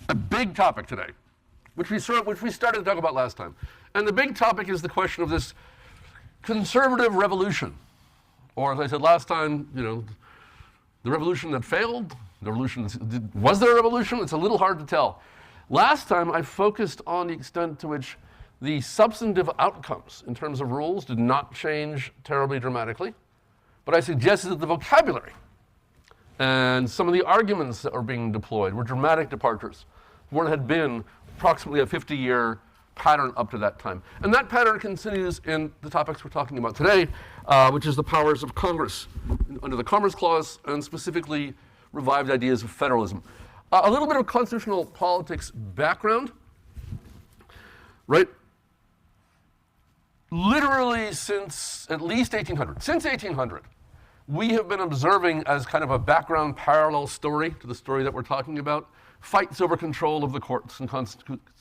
a big topic today, which we started to talk about last time. And the big topic is the question of this conservative revolution. Or as I said last time, the revolution that failed, was there a revolution? It's a little hard to tell. Last time I focused on the extent to which the substantive outcomes in terms of rules did not change terribly dramatically, but I suggested that the vocabulary and some of the arguments that were being deployed were dramatic departures from what had been approximately a 50-year pattern up to that time. And that pattern continues in the topics we're talking about today, which is the powers of Congress under the Commerce Clause, and specifically revived ideas of federalism. A little bit of constitutional politics background, right? Literally since at least 1800, we have been observing as kind of a background parallel story to the story that we're talking about, fights over control of the courts and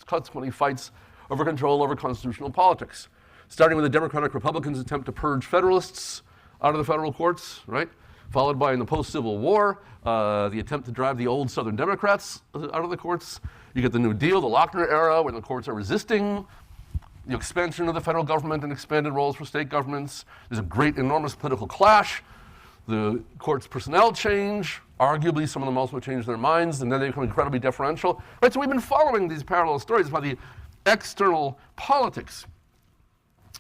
consequently fights over control over constitutional politics. Starting with the Democratic Republicans' attempt to purge Federalists out of the federal courts, right? Followed by, in the post-Civil War, the attempt to drive the old Southern Democrats out of the courts. You get the New Deal, the Lochner era, when the courts are resisting the expansion of the federal government and expanded roles for state governments. There's a great, enormous political clash. The court's personnel change. Arguably, some of them also change their minds, and then they become incredibly deferential. Right, so we've been following these parallel stories about the external politics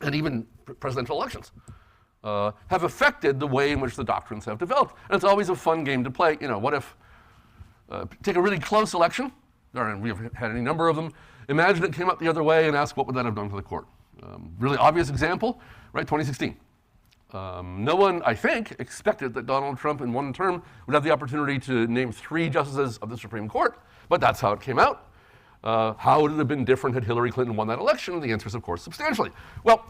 and even presidential elections have affected the way in which the doctrines have developed. And it's always a fun game to play. What if, take a really close election, and we've had any number of them, imagine it came out the other way and ask what would that have done to the court. Really obvious example, right, 2016. No one, I think, expected that Donald Trump in one term would have the opportunity to name 3 justices of the Supreme Court, but that's how it came out. How would it have been different had Hillary Clinton won that election? The answer is, of course, substantially. Well,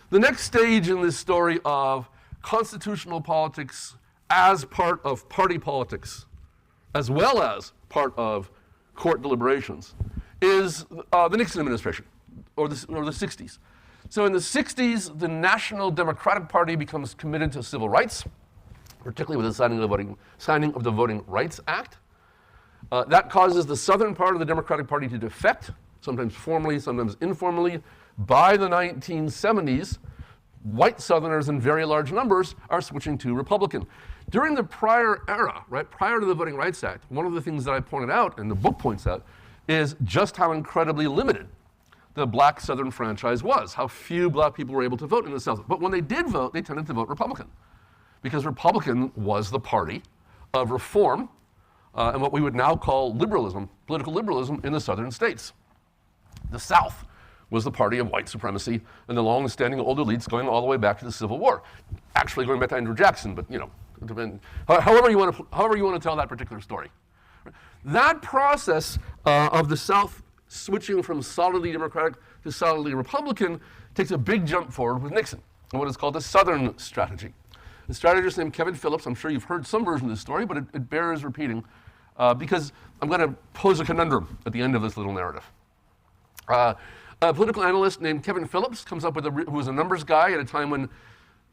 the next stage in this story of constitutional politics as part of party politics, as well as part of court deliberations, is the Nixon administration, or the 60s. So in the 60s, the National Democratic Party becomes committed to civil rights, particularly with the signing of the Voting Rights Act. That causes the southern part of the Democratic Party to defect, sometimes formally, sometimes informally. By the 1970s, white Southerners in very large numbers are switching to Republican. During the prior era, right, prior to the Voting Rights Act, one of the things that I pointed out, and the book points out, is just how incredibly limited the black Southern franchise was, how few black people were able to vote in the South. But when they did vote, they tended to vote Republican, because Republican was the party of reform and what we would now call liberalism, political liberalism in the southern states. The South was the party of white supremacy and the long-standing old elites going all the way back to the Civil War. Actually going back to Andrew Jackson, but however you want to tell that particular story. That process of the South switching from solidly Democratic to solidly Republican takes a big jump forward with Nixon and what is called the Southern strategy. A strategist named Kevin Phillips, I'm sure you've heard some version of this story, but it bears repeating because I'm going to pose a conundrum at the end of this little narrative. A political analyst named Kevin Phillips comes up with who was a numbers guy at a time when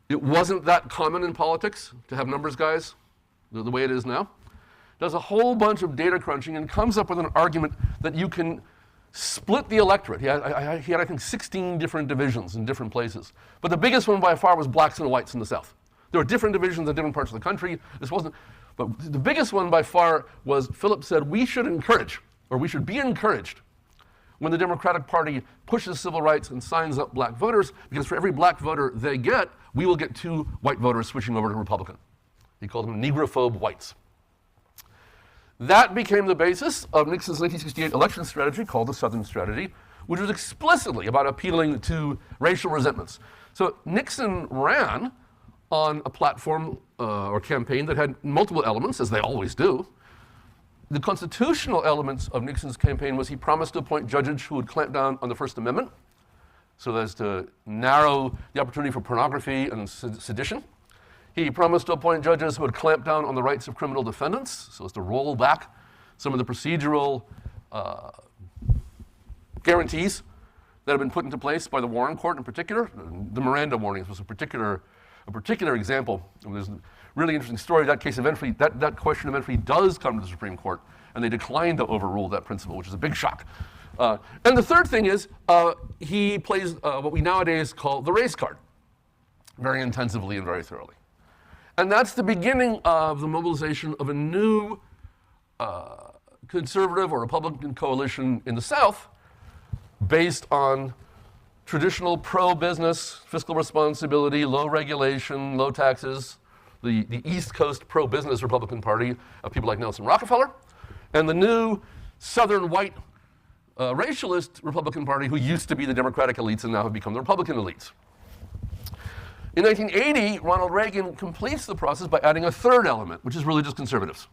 it wasn't that common in politics to have numbers guys the way it is now. Does a whole bunch of data crunching and comes up with an argument that you can split the electorate. He had, I think, 16 different divisions in different places. But the biggest one by far was blacks and whites in the South. There were different divisions in different parts of the country. This wasn't, but the biggest one by far was, Phillips said, we should be encouraged when the Democratic Party pushes civil rights and signs up black voters, because for every black voter they get, we will get 2 white voters switching over to Republican. He called them negrophobe whites. That became the basis of Nixon's 1968 election strategy called the Southern Strategy, which was explicitly about appealing to racial resentments. So Nixon ran on a platform or campaign that had multiple elements, as they always do. The constitutional elements of Nixon's campaign was he promised to appoint judges who would clamp down on the First Amendment, so as to narrow the opportunity for pornography and sedition. He promised to appoint judges who would clamp down on the rights of criminal defendants, so as to roll back some of the procedural guarantees that have been put into place by the Warren Court in particular. The Miranda warnings was a particular example. There's a really interesting story. That case eventually, that question eventually does come to the Supreme Court, and they declined to overrule that principle, which is a big shock. And the third thing is he plays what we nowadays call the race card, very intensively and very thoroughly. And that's the beginning of the mobilization of a new conservative or Republican coalition in the South based on traditional pro-business, fiscal responsibility, low regulation, low taxes, the East Coast pro-business Republican Party of people like Nelson Rockefeller, and the new Southern white racialist Republican Party who used to be the Democratic elites and now have become the Republican elites. In 1980, Ronald Reagan completes the process by adding a third element, which is religious conservatives,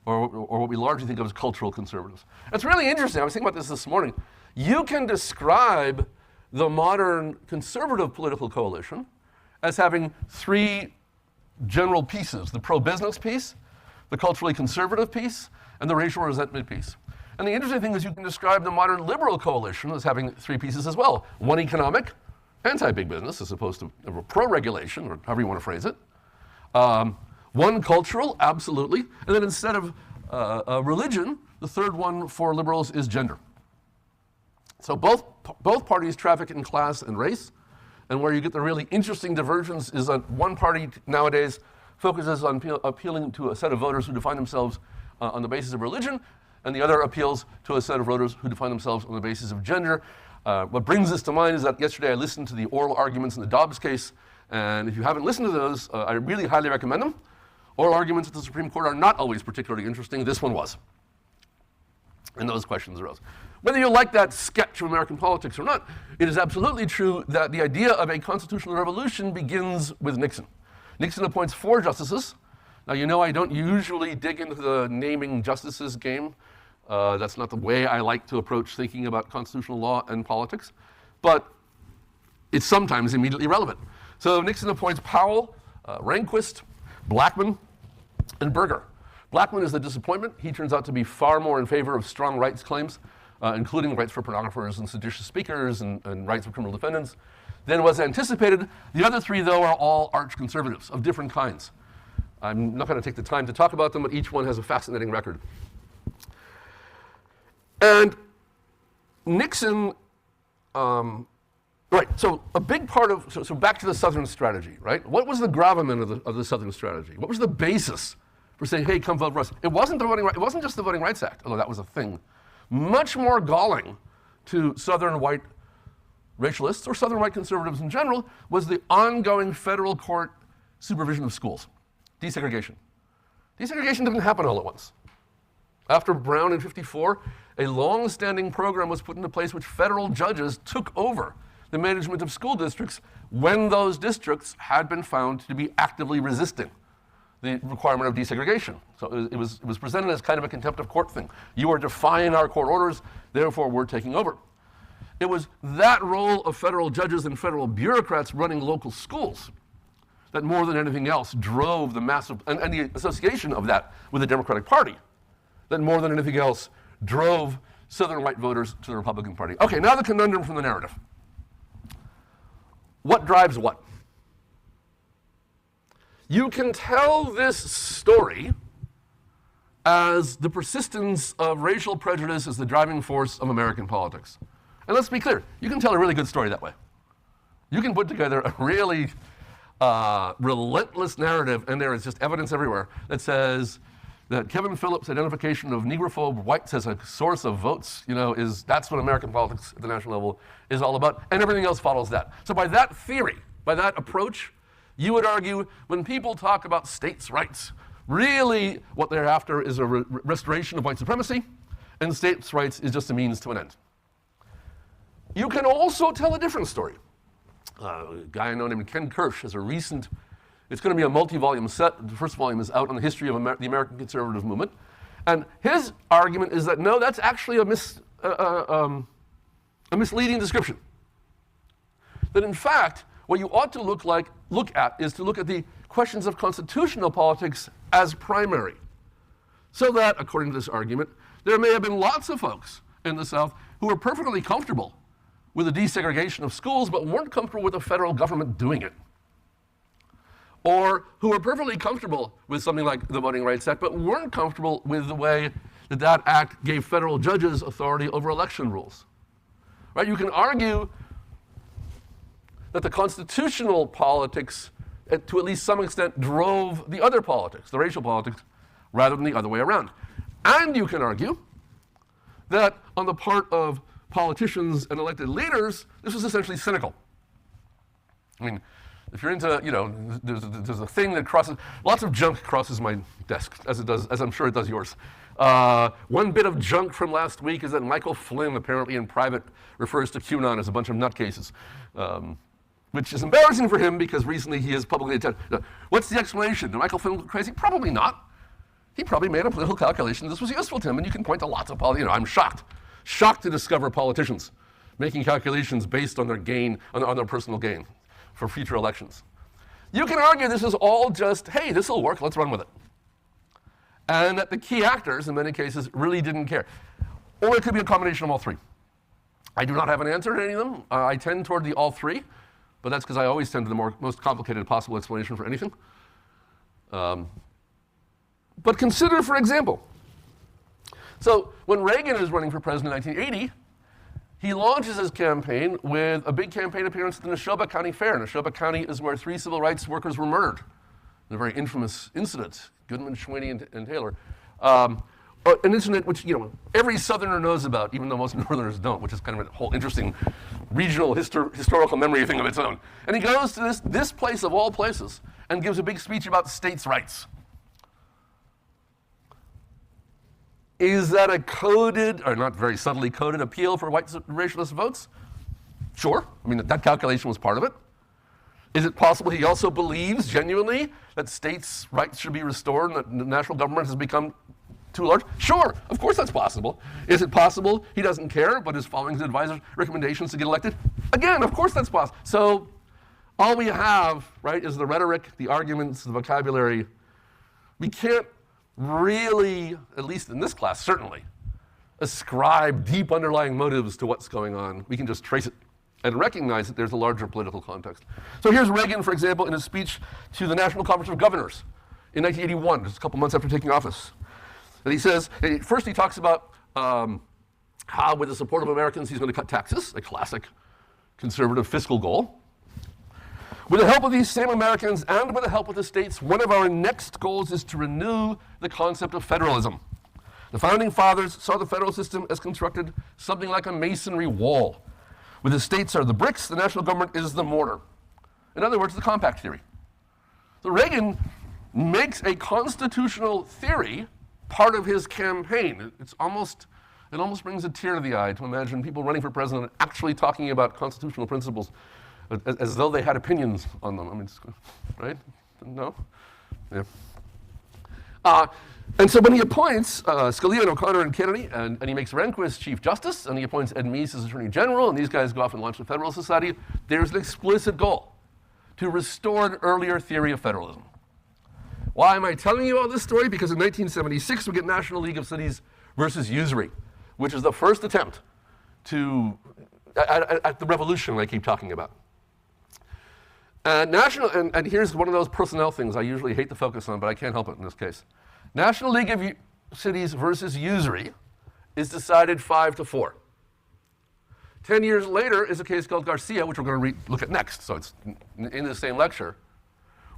or what we largely think of as cultural conservatives. It's really interesting. I was thinking about this morning. You can describe the modern conservative political coalition as having three general pieces: the pro-business piece, the culturally conservative piece, and the racial resentment piece. And the interesting thing is you can describe the modern liberal coalition as having three pieces as well. One economic, anti-big business, as opposed to pro-regulation, or however you want to phrase it. One cultural, absolutely. And then instead of religion, the third one for liberals is gender. So both parties traffic in class and race. And where you get the really interesting divergence is that one party nowadays focuses on appealing to a set of voters who define themselves on the basis of religion, and the other appeals to a set of voters who define themselves on the basis of gender. What brings this to mind is that yesterday I listened to the oral arguments in the Dobbs case, and if you haven't listened to those, I really highly recommend them. Oral arguments at the Supreme Court are not always particularly interesting. This one was. And those questions arose. Whether you like that sketch of American politics or not, it is absolutely true that the idea of a constitutional revolution begins with Nixon. Nixon appoints 4 justices. Now, you know I don't usually dig into the naming justices game. That's not the way I like to approach thinking about constitutional law and politics. But it's sometimes immediately relevant. So Nixon appoints Powell, Rehnquist, Blackmun, and Berger. Blackmun is the disappointment. He turns out to be far more in favor of strong rights claims, including rights for pornographers and seditious speakers and rights of criminal defendants, than was anticipated. The other 3, though, are all arch conservatives of different kinds. I'm not going to take the time to talk about them, but each one has a fascinating record. And Nixon, right, so a big part of, so back to the Southern strategy, right? What was the gravamen of the Southern strategy? What was the basis for saying, hey, come vote for us? It wasn't just the Voting Rights Act, although that was a thing. Much more galling to Southern white racialists, or Southern white conservatives in general, was the ongoing federal court supervision of schools. Desegregation. Desegregation didn't happen all at once. After Brown in '54, a long-standing program was put into place which federal judges took over the management of school districts when those districts had been found to be actively resisting the requirement of desegregation. So it was presented as kind of a contempt of court thing. You are defying our court orders, therefore we're taking over. It was that role of federal judges and federal bureaucrats running local schools that more than anything else drove the massive, and the association of that with the Democratic Party, that more than anything else drove Southern white voters to the Republican Party. Okay, now the conundrum from the narrative. What drives what? You can tell this story as the persistence of racial prejudice as the driving force of American politics. And let's be clear, you can tell a really good story that way. You can put together a really relentless narrative, and there is just evidence everywhere that says that Kevin Phillips' identification of negrophobe whites as a source of votes, that's what American politics at the national level is all about, and everything else follows that. So by that theory, by that approach, you would argue when people talk about states' rights, really what they're after is a restoration of white supremacy, and states' rights is just a means to an end. You can also tell a different story. A guy I know named Ken Kirsch has a recent, it's going to be a multi-volume set. The first volume is out on the history of the American conservative movement. And his argument is that no, that's actually a misleading description. That in fact, what you ought to look at the questions of constitutional politics as primary. So that, according to this argument, there may have been lots of folks in the South who were perfectly comfortable with the desegregation of schools, but weren't comfortable with the federal government doing it. Or who were perfectly comfortable with something like the Voting Rights Act, but weren't comfortable with the way that that act gave federal judges authority over election rules. Right? You can argue that the constitutional politics, to at least some extent, drove the other politics, the racial politics, rather than the other way around. And you can argue that on the part of politicians and elected leaders, this was essentially cynical. I mean, if you're into, there's a thing that crosses, lots of junk crosses my desk, as I'm sure it does yours. One bit of junk from last week is that Michael Flynn, apparently in private, refers to QAnon as a bunch of nutcases, which is embarrassing for him because recently he has publicly attended. What's the explanation? Did Michael Flynn look crazy? Probably not. He probably made a political calculation. This was useful to him, and you can point to lots of I'm shocked to discover politicians making calculations based on their gain, on their personal gain for future elections. You can argue this is all just, hey, this will work, let's run with it. And that the key actors, in many cases, really didn't care. Or it could be a combination of all three. I do not have an answer to any of them. I tend toward the all three, but that's because I always tend to the most complicated possible explanation for anything. But consider, for example, so when Reagan is running for president in 1980, he launches his campaign with a big campaign appearance at the Neshoba County Fair. Neshoba County is where 3 civil rights workers were murdered in a very infamous incident, Goodman, Schwenny, and Taylor. An incident which every Southerner knows about, even though most Northerners don't, which is kind of a whole interesting regional historical memory thing of its own. And he goes to this place of all places and gives a big speech about states' rights. Is that a coded, or not very subtly coded, appeal for white racialist votes? Sure. I mean, that calculation was part of it. Is it possible he also believes genuinely that states' rights should be restored and that the national government has become too large? Sure. Of course that's possible. Is it possible he doesn't care but is following his advisor's recommendations to get elected? Again, of course that's possible. So all we have, right, is the rhetoric, the arguments, the vocabulary. We can't really, at least in this class, certainly, ascribe deep underlying motives to what's going on. We can just trace it and recognize that there's a larger political context. So here's Reagan, for example, in his speech to the National Conference of Governors in 1981, just a couple months after taking office. And he says, first he talks about how with the support of Americans he's going to cut taxes, a classic conservative fiscal goal. With the help of these same Americans and with the help of the states, one of our next goals is to renew the concept of federalism. The founding fathers saw the federal system as constructed something like a masonry wall. With the states are the bricks, the national government is the mortar. In other words, the compact theory. So Reagan makes a constitutional theory part of his campaign. It almost brings a tear to the eye to imagine people running for president actually talking about constitutional principles as though they had opinions on them. I mean, right? No? Yeah. And so when he appoints Scalia and O'Connor and Kennedy, and he makes Rehnquist Chief Justice, and he appoints Ed Meese as Attorney General, and these guys go off and launch the Federalist Society, there's an explicit goal to restore an earlier theory of federalism. Why am I telling you all this story? Because in 1976, we get National League of Cities versus Usury, which is the first attempt at the revolution I keep talking about. And here's one of those personnel things I usually hate to focus on, but I can't help it in this case. National League of Cities versus Usury is decided 5-4. 10 years later is a case called Garcia, which we're going to look at next, so it's in the same lecture.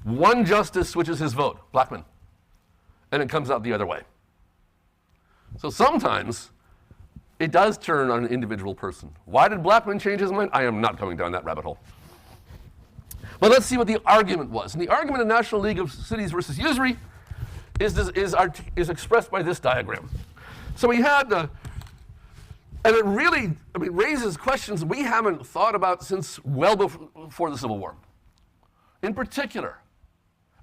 One justice switches his vote, Blackmun, and it comes out the other way. So sometimes it does turn on an individual person. Why did Blackmun change his mind? I am not going down that rabbit hole. But let's see what the argument was. And the argument of National League of Cities versus Usury is expressed by this diagram. So we had, and it really, raises questions we haven't thought about since well before the Civil War. In particular,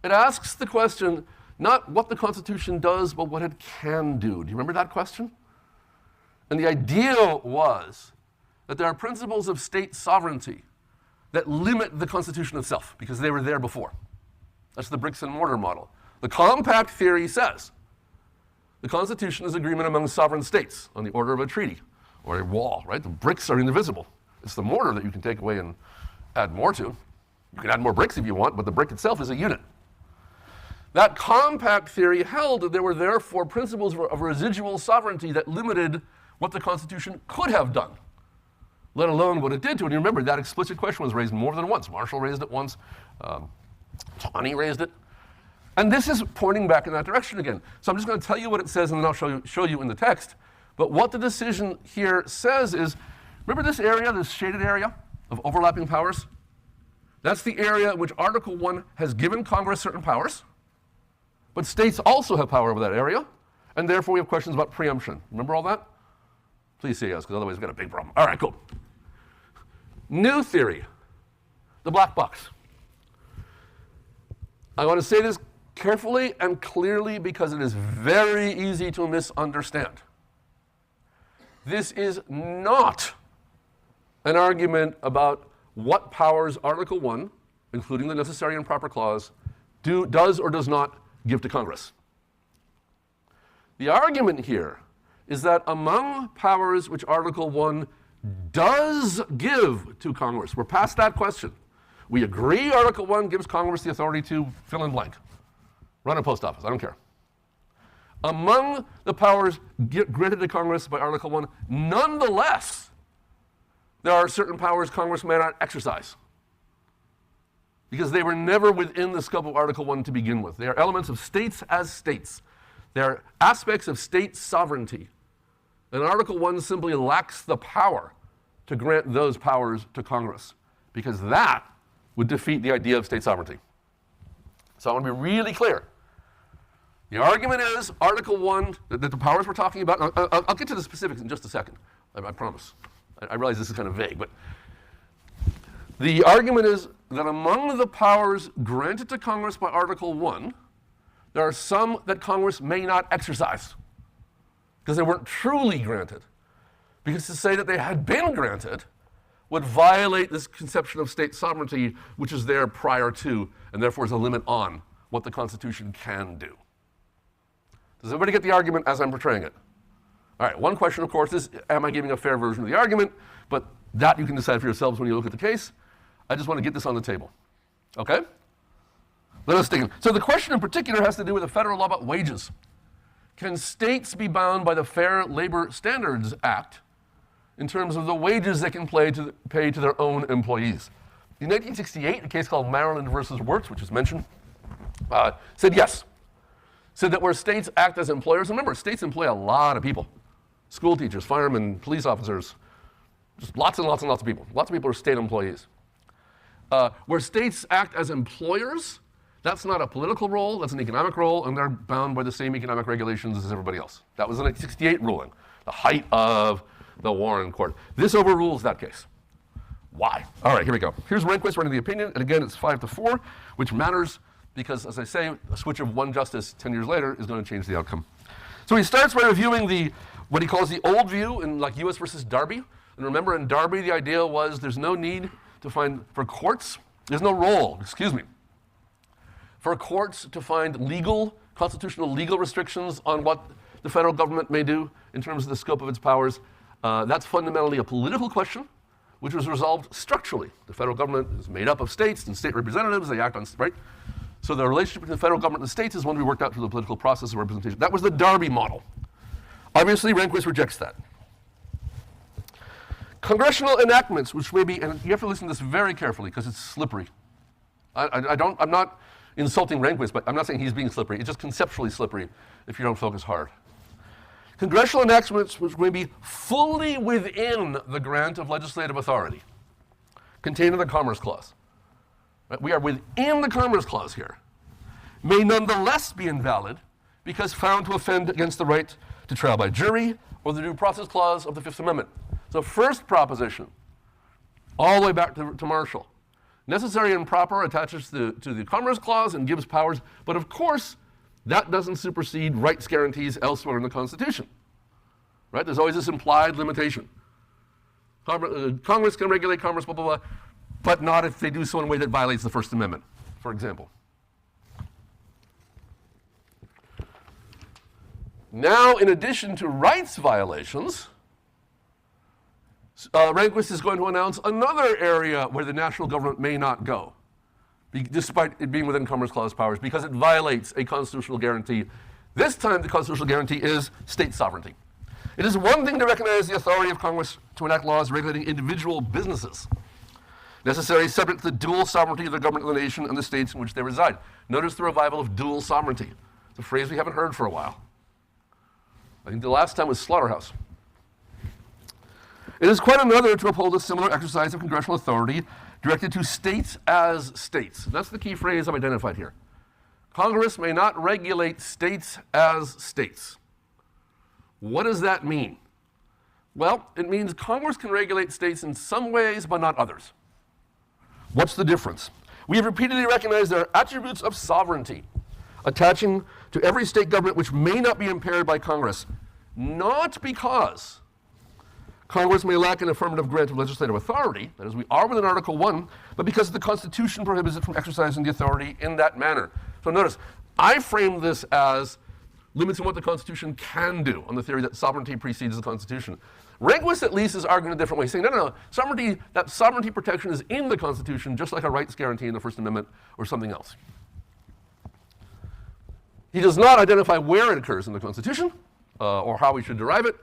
it asks the question, not what the Constitution does, but what it can do. Do you remember that question? And the idea was that there are principles of state sovereignty that limit the Constitution itself, because they were there before. That's the bricks and mortar model. The compact theory says the Constitution is agreement among sovereign states on the order of a treaty or a wall, right? The bricks are indivisible. It's the mortar that you can take away and add more to. You can add more bricks if you want, but the brick itself is a unit. That compact theory held that there were therefore principles of residual sovereignty that limited what the Constitution could have done, let alone what it did to it. And you remember, that explicit question was raised more than once. Marshall raised it once. Tawney raised it. And this is pointing back in that direction again. So I'm just going to tell you what it says, and then I'll show you in the text. But what the decision here says is, remember this area, this shaded area of overlapping powers? That's the area in which Article 1 has given Congress certain powers, but states also have power over that area, and therefore we have questions about preemption. Remember all that? Please say yes, because otherwise we've got a big problem. All right, cool. New theory, the black box. I want to say this carefully and clearly because it is very easy to misunderstand. This is not an argument about what powers Article 1, including the necessary and proper clause, does or does not give to Congress. The argument here is that among powers which Article 1 does give to Congress, we're past that question. We agree Article 1 gives Congress the authority to fill in blank. Run a post office, I don't care. Among the powers granted to Congress by Article 1, nonetheless, there are certain powers Congress may not exercise because they were never within the scope of Article 1 to begin with. They are elements of states as states. They are aspects of state sovereignty. And Article 1 simply lacks the power to grant those powers to Congress because that would defeat the idea of state sovereignty. So I want to be really clear. The argument is Article 1, that the powers we're talking about, I'll get to the specifics in just a second, I promise. I realize this is kind of vague, but the argument is that among the powers granted to Congress by Article 1, there are some that Congress may not exercise because they weren't truly granted. Because to say that they had been granted would violate this conception of state sovereignty, which is there prior to, and therefore is a limit on what the Constitution can do. Does everybody get the argument as I'm portraying it? All right, one question, of course, is, am I giving a fair version of the argument? But that you can decide for yourselves when you look at the case. I just want to get this on the table. Okay? Let us dig in. So the question in particular has to do with the federal law about wages. Can states be bound by the Fair Labor Standards Act in terms of the wages they can pay to their own employees? In 1968, a case called Maryland versus Wirtz, which is mentioned, said yes. Said that where states act as employers, remember, states employ a lot of people. School teachers, firemen, police officers, just lots and lots and lots of people. Lots of people are state employees. Where states act as employers, that's not a political role, that's an economic role, and they're bound by the same economic regulations as everybody else. That was the 1968 ruling, the height of the Warren Court. This overrules that case. Why? All right, here we go. Here's Rehnquist writing the opinion, and again, it's 5-4, which matters because, as I say, a switch of one justice 10 years later is going to change the outcome. So he starts by reviewing what he calls the old view in like U.S. versus Darby. And remember, in Darby, the idea was there's no need for courts, there's no role, for courts to find constitutional legal restrictions on what the federal government may do in terms of the scope of its powers. That's fundamentally a political question, which was resolved structurally. The federal government is made up of states and state representatives, they act on, right? So the relationship between the federal government and the states is one to be worked out through the political process of representation. That was the Darby model. Obviously, Rehnquist rejects that. Congressional enactments, which may be, and you have to listen to this very carefully because it's slippery. I'm not insulting Rehnquist, but I'm not saying he's being slippery. It's just conceptually slippery if you don't focus hard. Congressional enactments which may be fully within the grant of legislative authority, contained in the Commerce Clause. Right? We are within the Commerce Clause here. May nonetheless be invalid because found to offend against the right to trial by jury or the Due Process Clause of the Fifth Amendment. So first proposition, all the way back to Marshall. Necessary and proper attaches to the Commerce Clause and gives powers, but of course, that doesn't supersede rights guarantees elsewhere in the Constitution. Right? There's always this implied limitation. Congress can regulate commerce, blah, blah, blah, but not if they do so in a way that violates the First Amendment, for example. Now, in addition to rights violations, Rehnquist is going to announce another area where the national government may not go. despite it being within Commerce Clause powers, because it violates a constitutional guarantee. This time, the constitutional guarantee is state sovereignty. It is one thing to recognize the authority of Congress to enact laws regulating individual businesses, necessary subject to the dual sovereignty of the government of the nation and the states in which they reside. Notice the revival of dual sovereignty. It's a phrase we haven't heard for a while. I think the last time was slaughterhouse. It is quite another to uphold a similar exercise of congressional authority directed to states as states. That's the key phrase I've identified here. Congress may not regulate states as states. What does that mean? Well, it means Congress can regulate states in some ways, but not others. What's the difference? We have repeatedly recognized there are attributes of sovereignty attaching to every state government which may not be impaired by Congress, not because Congress may lack an affirmative grant of legislative authority, that is, we are within Article 1, but because the Constitution prohibits it from exercising the authority in that manner. So notice, I framed this as limits on what the Constitution can do, on the theory that sovereignty precedes the Constitution. Rehnquist, at least, is arguing a different way, saying, no, that sovereignty protection is in the Constitution, just like a rights guarantee in the First Amendment or something else. He does not identify where it occurs in the Constitution or how we should derive it,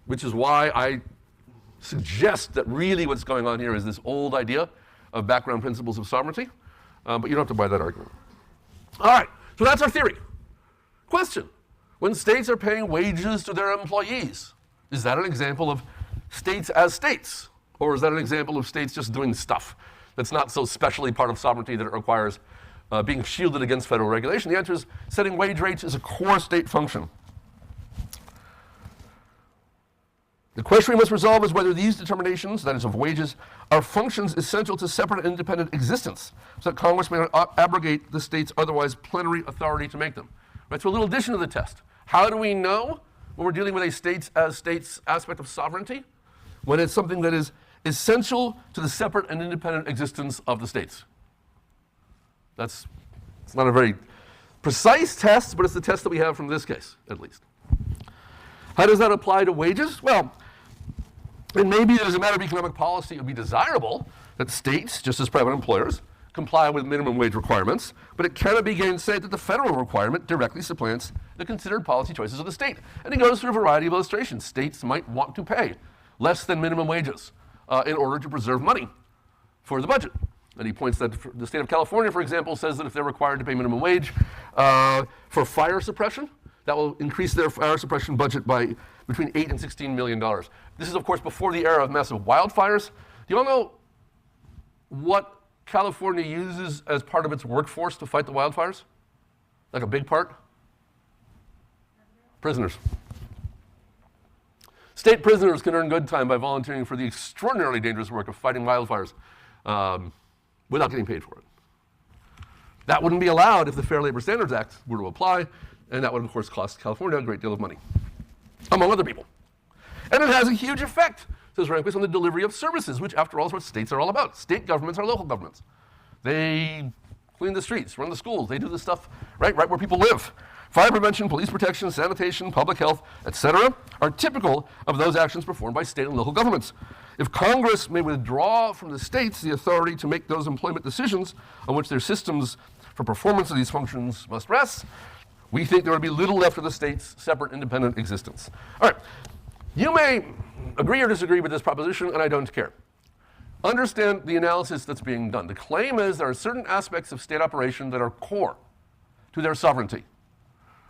which is why I suggest that really what's going on here is this old idea of background principles of sovereignty, but you don't have to buy that argument. All right, so that's our theory. Question: when states are paying wages to their employees, is that an example of states as states? Or is that an example of states just doing stuff that's not so specially part of sovereignty that it requires being shielded against federal regulation? The answer is setting wage rates is a core state function. The question we must resolve is whether these determinations, that is of wages, are functions essential to separate and independent existence, so that Congress may not abrogate the state's otherwise plenary authority to make them. Right, so a little addition to the test. How do we know when we're dealing with a states as states aspect of sovereignty? When it's something that is essential to the separate and independent existence of the states. It's not a very precise test, but it's the test that we have from this case, at least. How does that apply to wages? Well, and maybe as a matter of economic policy, it would be desirable that states, just as private employers, comply with minimum wage requirements, but it cannot be gainsaid that the federal requirement directly supplants the considered policy choices of the state. And it goes through a variety of illustrations. States might want to pay less than minimum wages in order to preserve money for the budget. And he points that the state of California, for example, says that if they're required to pay minimum wage for fire suppression, that will increase their fire suppression budget by between $8 and $16 million. This is, of course, before the era of massive wildfires. Do you all know what California uses as part of its workforce to fight the wildfires? Like a big part? Prisoners. State prisoners can earn good time by volunteering for the extraordinarily dangerous work of fighting wildfires without getting paid for it. That wouldn't be allowed if the Fair Labor Standards Act were to apply, and that would, of course, cost California a great deal of money, among other people. And it has a huge effect, says Rehnquist, on the delivery of services, which, after all, is what states are all about. State governments are local governments. They clean the streets, run the schools. They do the stuff right where people live. Fire prevention, police protection, sanitation, public health, etc., are typical of those actions performed by state and local governments. If Congress may withdraw from the states the authority to make those employment decisions on which their systems for performance of these functions must rest, we think there would be little left of the state's separate, independent existence. All right, you may agree or disagree with this proposition, and I don't care. Understand the analysis that's being done. The claim is there are certain aspects of state operation that are core to their sovereignty.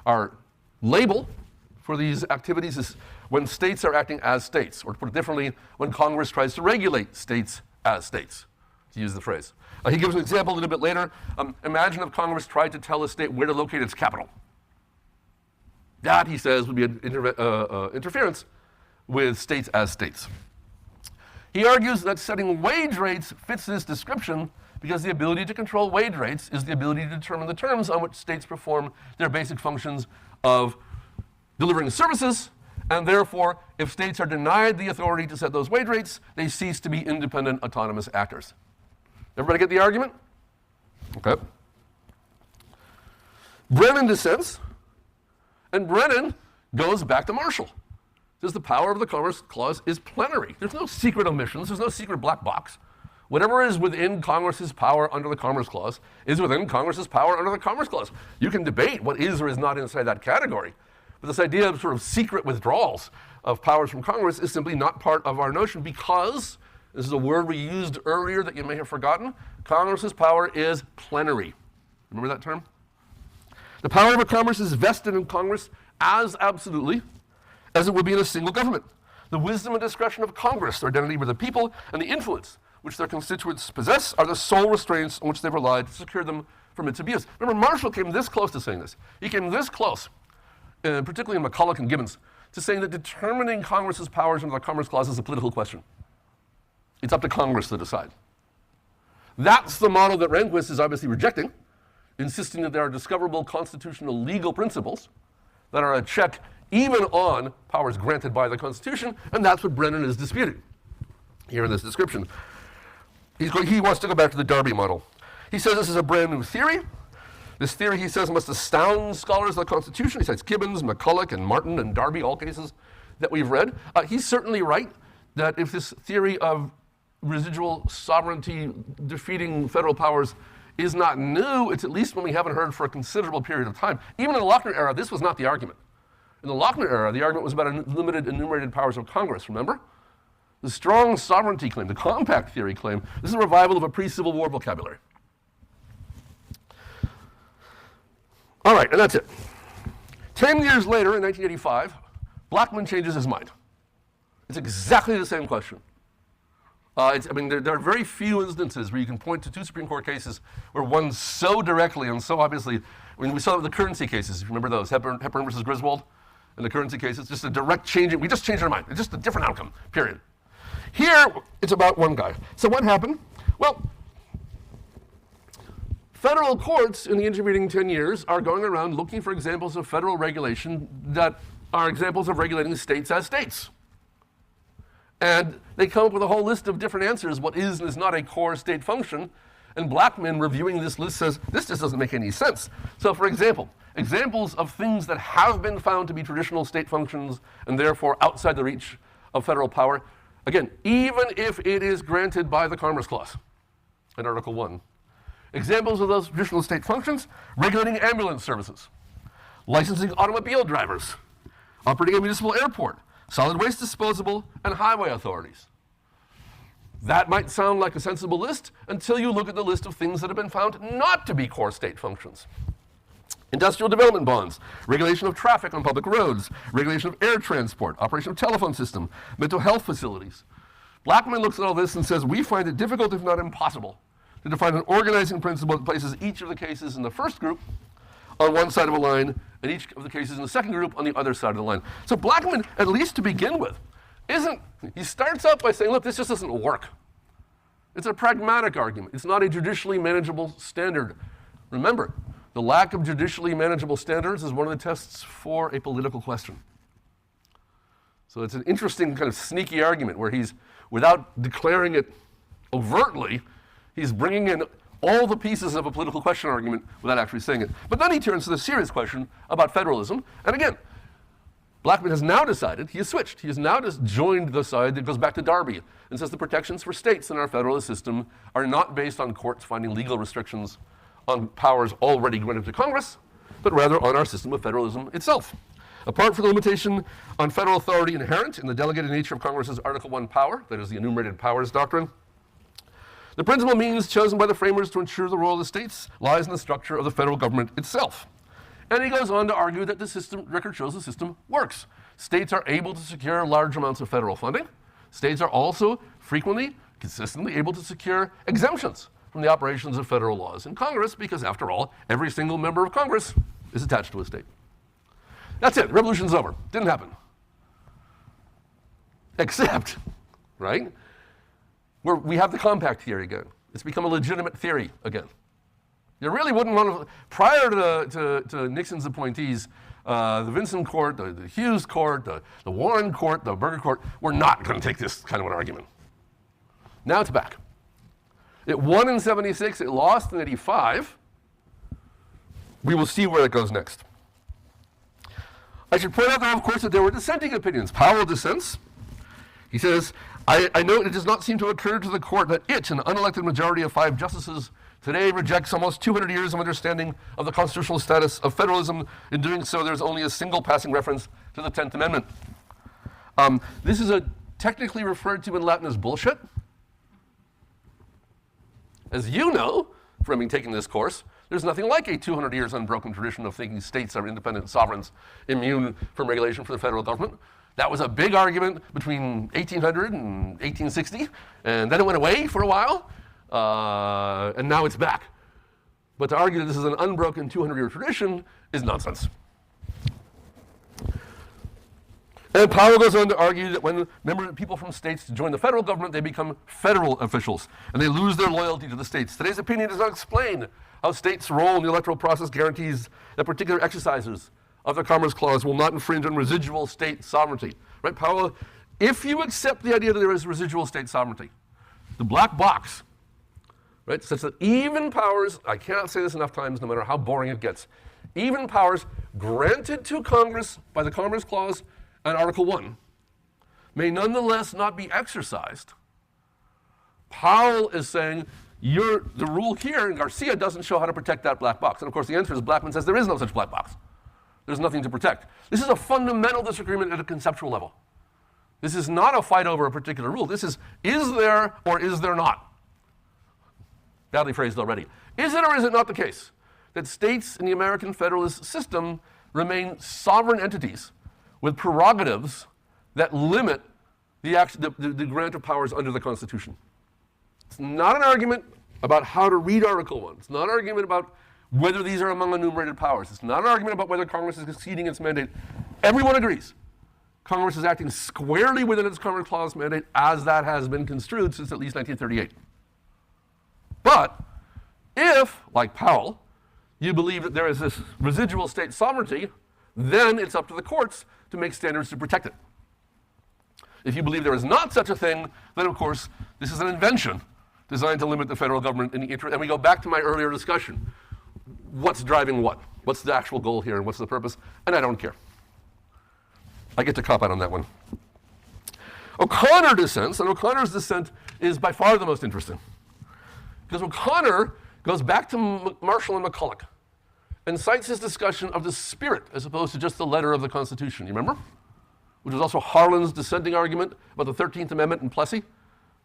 Our label for these activities is when states are acting as states, or to put it differently, when Congress tries to regulate states as states, to use the phrase. He gives an example a little bit later. Imagine if Congress tried to tell a state where to locate its capital. That, he says, would be an interference with states as states. He argues that setting wage rates fits this description because the ability to control wage rates is the ability to determine the terms on which states perform their basic functions of delivering services, and therefore, if states are denied the authority to set those wage rates, they cease to be independent, autonomous actors. Everybody get the argument? Okay. Brennan dissents, and Brennan goes back to Marshall. Says the power of the Commerce Clause is plenary. There's no secret omissions. There's no secret black box. Whatever is within Congress's power under the Commerce Clause is within Congress's power under the Commerce Clause. You can debate what is or is not inside that category, but this idea of sort of secret withdrawals of powers from Congress is simply not part of our notion because, this is a word we used earlier that you may have forgotten, Congress's power is plenary. Remember that term? The power of Congress is vested in Congress as absolutely as it would be in a single government. The wisdom and discretion of Congress, their identity with the people, and the influence which their constituents possess are the sole restraints on which they've relied to secure them from its abuse. Remember, Marshall came this close to saying this. He came this close, particularly in McCulloch and Gibbons, to saying that determining Congress's powers under the Commerce Clause is a political question. It's up to Congress to decide. That's the model that Rehnquist is obviously rejecting, insisting that there are discoverable constitutional legal principles that are a check even on powers granted by the Constitution, and that's what Brennan is disputing here in this description. He wants to go back to the Darby model. He says this is a brand new theory. This theory, he says, must astound scholars of the Constitution. He cites Gibbons, McCulloch, and Martin, and Darby, all cases that we've read. He's certainly right that if this theory of residual sovereignty defeating federal powers is not new, it's at least one we haven't heard for a considerable period of time. Even in the Lochner era, this was not the argument. In the Lochner era, the argument was about limited enumerated powers of Congress, remember? The strong sovereignty claim, the compact theory claim, this is a revival of a pre-Civil War vocabulary. All right, and that's it. 10 years later, in 1985, Blackmun changes his mind. It's exactly the same question. There are very few instances where you can point to two Supreme Court cases where one so directly and so obviously, we saw the currency cases, if you remember those, Hepburn versus Griswold, and the currency cases, just a direct change. We just changed our mind. It's just a different outcome, period. Here, it's about one guy. So what happened? Well, federal courts in the intervening 10 years are going around looking for examples of federal regulation that are examples of regulating states as states. And they come up with a whole list of different answers, what is and is not a core state function. And Blackmun, reviewing this list, says, this just doesn't make any sense. So for example, examples of things that have been found to be traditional state functions and therefore outside the reach of federal power, again, even if it is granted by the Commerce Clause in Article 1. Examples of those traditional state functions: regulating ambulance services, licensing automobile drivers, operating a municipal airport, solid waste disposal, and highway authorities. That might sound like a sensible list until you look at the list of things that have been found not to be core state functions. Industrial development bonds, regulation of traffic on public roads, regulation of air transport, operation of telephone system, mental health facilities. Blackmun looks at all this and says, we find it difficult, if not impossible, to define an organizing principle that places each of the cases in the first group on one side of a line and each of the cases in the second group on the other side of the line. So Blackmun, at least to begin with, he starts out by saying, look, this just doesn't work. It's a pragmatic argument. It's not a judicially manageable standard. Remember, the lack of judicially manageable standards is one of the tests for a political question. So it's an interesting kind of sneaky argument where he's, without declaring it overtly, he's bringing in all the pieces of a political question argument without actually saying it. But then he turns to the serious question about federalism. And again, Blackmun has now decided, he has switched. He has now just joined the side that goes back to Darby and says the protections for states in our federalist system are not based on courts finding legal restrictions on powers already granted to Congress, but rather on our system of federalism itself. Apart from the limitation on federal authority inherent in the delegated nature of Congress's Article 1 power, that is the enumerated powers doctrine, the principal means chosen by the framers to ensure the role of the states lies in the structure of the federal government itself. And he goes on to argue that the system, record shows the system works. States are able to secure large amounts of federal funding. States are also frequently, consistently able to secure exemptions from the operations of federal laws in Congress because, after all, every single member of Congress is attached to a state. That's it. Revolution's over. Didn't happen. Except, right? We have the compact theory again. It's become a legitimate theory again. You really wouldn't want to, prior to Nixon's appointees, the Vinson Court, the Hughes Court, the Warren Court, the Burger Court, were not going to take this kind of an argument. Now it's back. It won in 76, it lost in 85. We will see where it goes next. I should point out, though, of course, that there were dissenting opinions. Powell dissents. He says, I note it does not seem to occur to the court that it, an unelected majority of 5 justices, today rejects almost 200 years of understanding of the constitutional status of federalism. In doing so, there's only a single passing reference to the 10th Amendment. This is technically referred to in Latin as bullshit. As you know, from having taken this course, there's nothing like a 200 years unbroken tradition of thinking states are independent sovereigns immune from regulation from the federal government. That was a big argument between 1800 and 1860, and then it went away for a while, and now it's back. But to argue that this is an unbroken 200-year tradition is nonsense. And Powell goes on to argue that when people from states join the federal government, they become federal officials, and they lose their loyalty to the states. Today's opinion does not explain how states' role in the electoral process guarantees that particular exercises of the Commerce Clause will not infringe on residual state sovereignty. Right, Powell, if you accept the idea that there is residual state sovereignty, the black box, right, such that even powers, I cannot say this enough times no matter how boring it gets, even powers granted to Congress by the Commerce Clause and Article 1 may nonetheless not be exercised. Powell is saying the rule here in Garcia doesn't show how to protect that black box. And of course the answer is Blackmun says there is no such black box. There's nothing to protect. This is a fundamental disagreement at a conceptual level. This is not a fight over a particular rule. This is there or is there not? Badly phrased already. Is it or is it not the case that states in the American federalist system remain sovereign entities with prerogatives that limit the grant of powers under the Constitution? It's not an argument about how to read Article 1. It's not an argument about whether these are among enumerated powers. It's not an argument about whether Congress is exceeding its mandate. Everyone agrees. Congress is acting squarely within its Commerce Clause mandate as that has been construed since at least 1938. But if, like Powell, you believe that there is this residual state sovereignty, then it's up to the courts to make standards to protect it. If you believe there is not such a thing, then of course this is an invention designed to limit the federal government in the interest. And we go back to my earlier discussion. What's driving what? What's the actual goal here and what's the purpose? And I don't care. I get to cop out on that one. O'Connor dissents, and O'Connor's dissent is by far the most interesting. Because O'Connor goes back to Marshall and McCulloch and cites his discussion of the spirit as opposed to just the letter of the Constitution. You remember? Which was also Harlan's dissenting argument about the 13th Amendment in Plessy.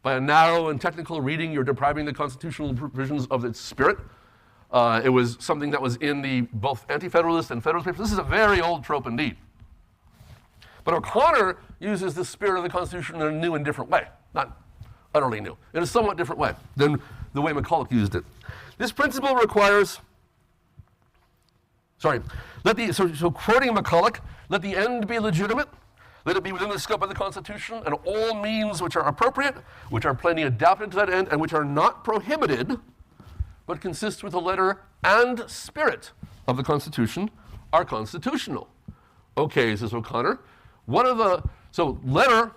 By a narrow and technical reading, you're depriving the constitutional provisions of its spirit. It was something that was in the both Anti-Federalist and Federalist papers. This is a very old trope indeed. But O'Connor uses the spirit of the Constitution in a new and different way. Not utterly new. In a somewhat different way than the way McCulloch used it. This principle requires, so quoting McCulloch, let the end be legitimate, let it be within the scope of the Constitution, and all means which are appropriate, which are plainly adapted to that end, and which are not prohibited, but consist with the letter and spirit of the Constitution, are constitutional. Okay, says O'Connor. So letter,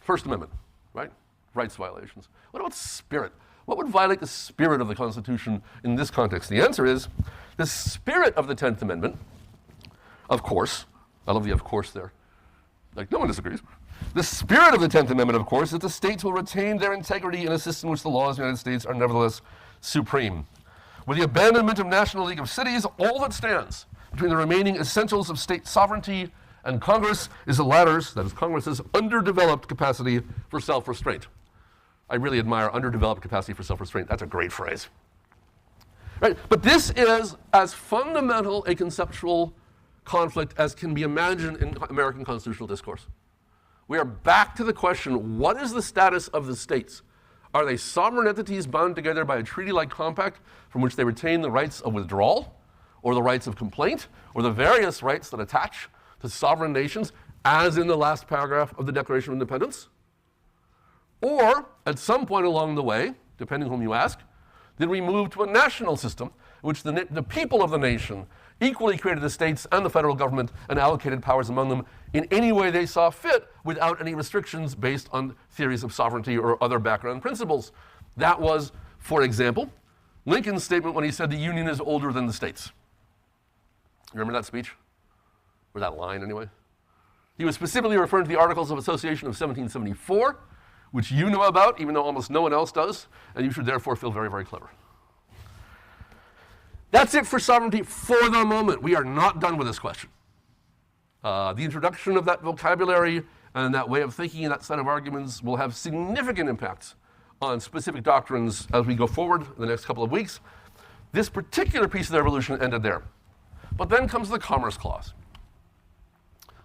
First Amendment, right? Rights violations. What about spirit? What would violate the spirit of the Constitution in this context? The answer is the spirit of the 10th Amendment, of course. I love the of course there. Like, no one disagrees. The spirit of the 10th Amendment, of course, is that the states will retain their integrity in a system in which the laws of the United States are nevertheless supreme. With the abandonment of National League of Cities, all that stands between the remaining essentials of state sovereignty and Congress is the latter's, that is Congress's, underdeveloped capacity for self-restraint. I really admire underdeveloped capacity for self-restraint. That's a great phrase. Right? But this is as fundamental a conceptual conflict as can be imagined in American constitutional discourse. We are back to the question, what is the status of the states? Are they sovereign entities bound together by a treaty-like compact from which they retain the rights of withdrawal, or the rights of complaint, or the various rights that attach to sovereign nations, as in the last paragraph of the Declaration of Independence? Or, at some point along the way, depending whom you ask, did we move to a national system in which the people of the nation equally created the states and the federal government and allocated powers among them in any way they saw fit without any restrictions based on theories of sovereignty or other background principles? That was, for example, Lincoln's statement when he said the Union is older than the states. You remember that speech? Or that line, anyway? He was specifically referring to the Articles of Association of 1774, which you know about, even though almost no one else does, and you should therefore feel very, very clever. That's it for sovereignty for the moment. We are not done with this question. The introduction of that vocabulary and that way of thinking and that set of arguments will have significant impacts on specific doctrines as we go forward in the next couple of weeks. This particular piece of the revolution ended there. But then comes the Commerce Clause.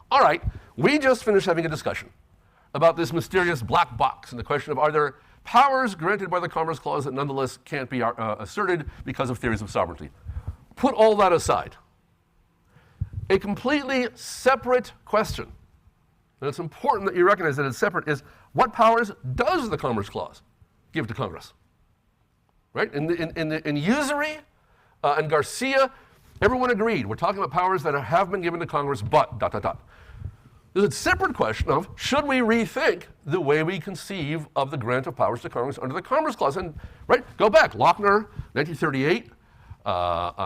All right, we just finished having a discussion about this mysterious black box and the question of, are there powers granted by the Commerce Clause that nonetheless can't be asserted because of theories of sovereignty? Put all that aside. A completely separate question, and it's important that you recognize that it's separate, is what powers does the Commerce Clause give to Congress? Right? In usury and Garcia, everyone agreed. We're talking about powers that have been given to Congress, but ... There's a separate question of, should we rethink the way we conceive of the grant of powers to Congress under the Commerce Clause? And, right, go back. Lochner, 1938,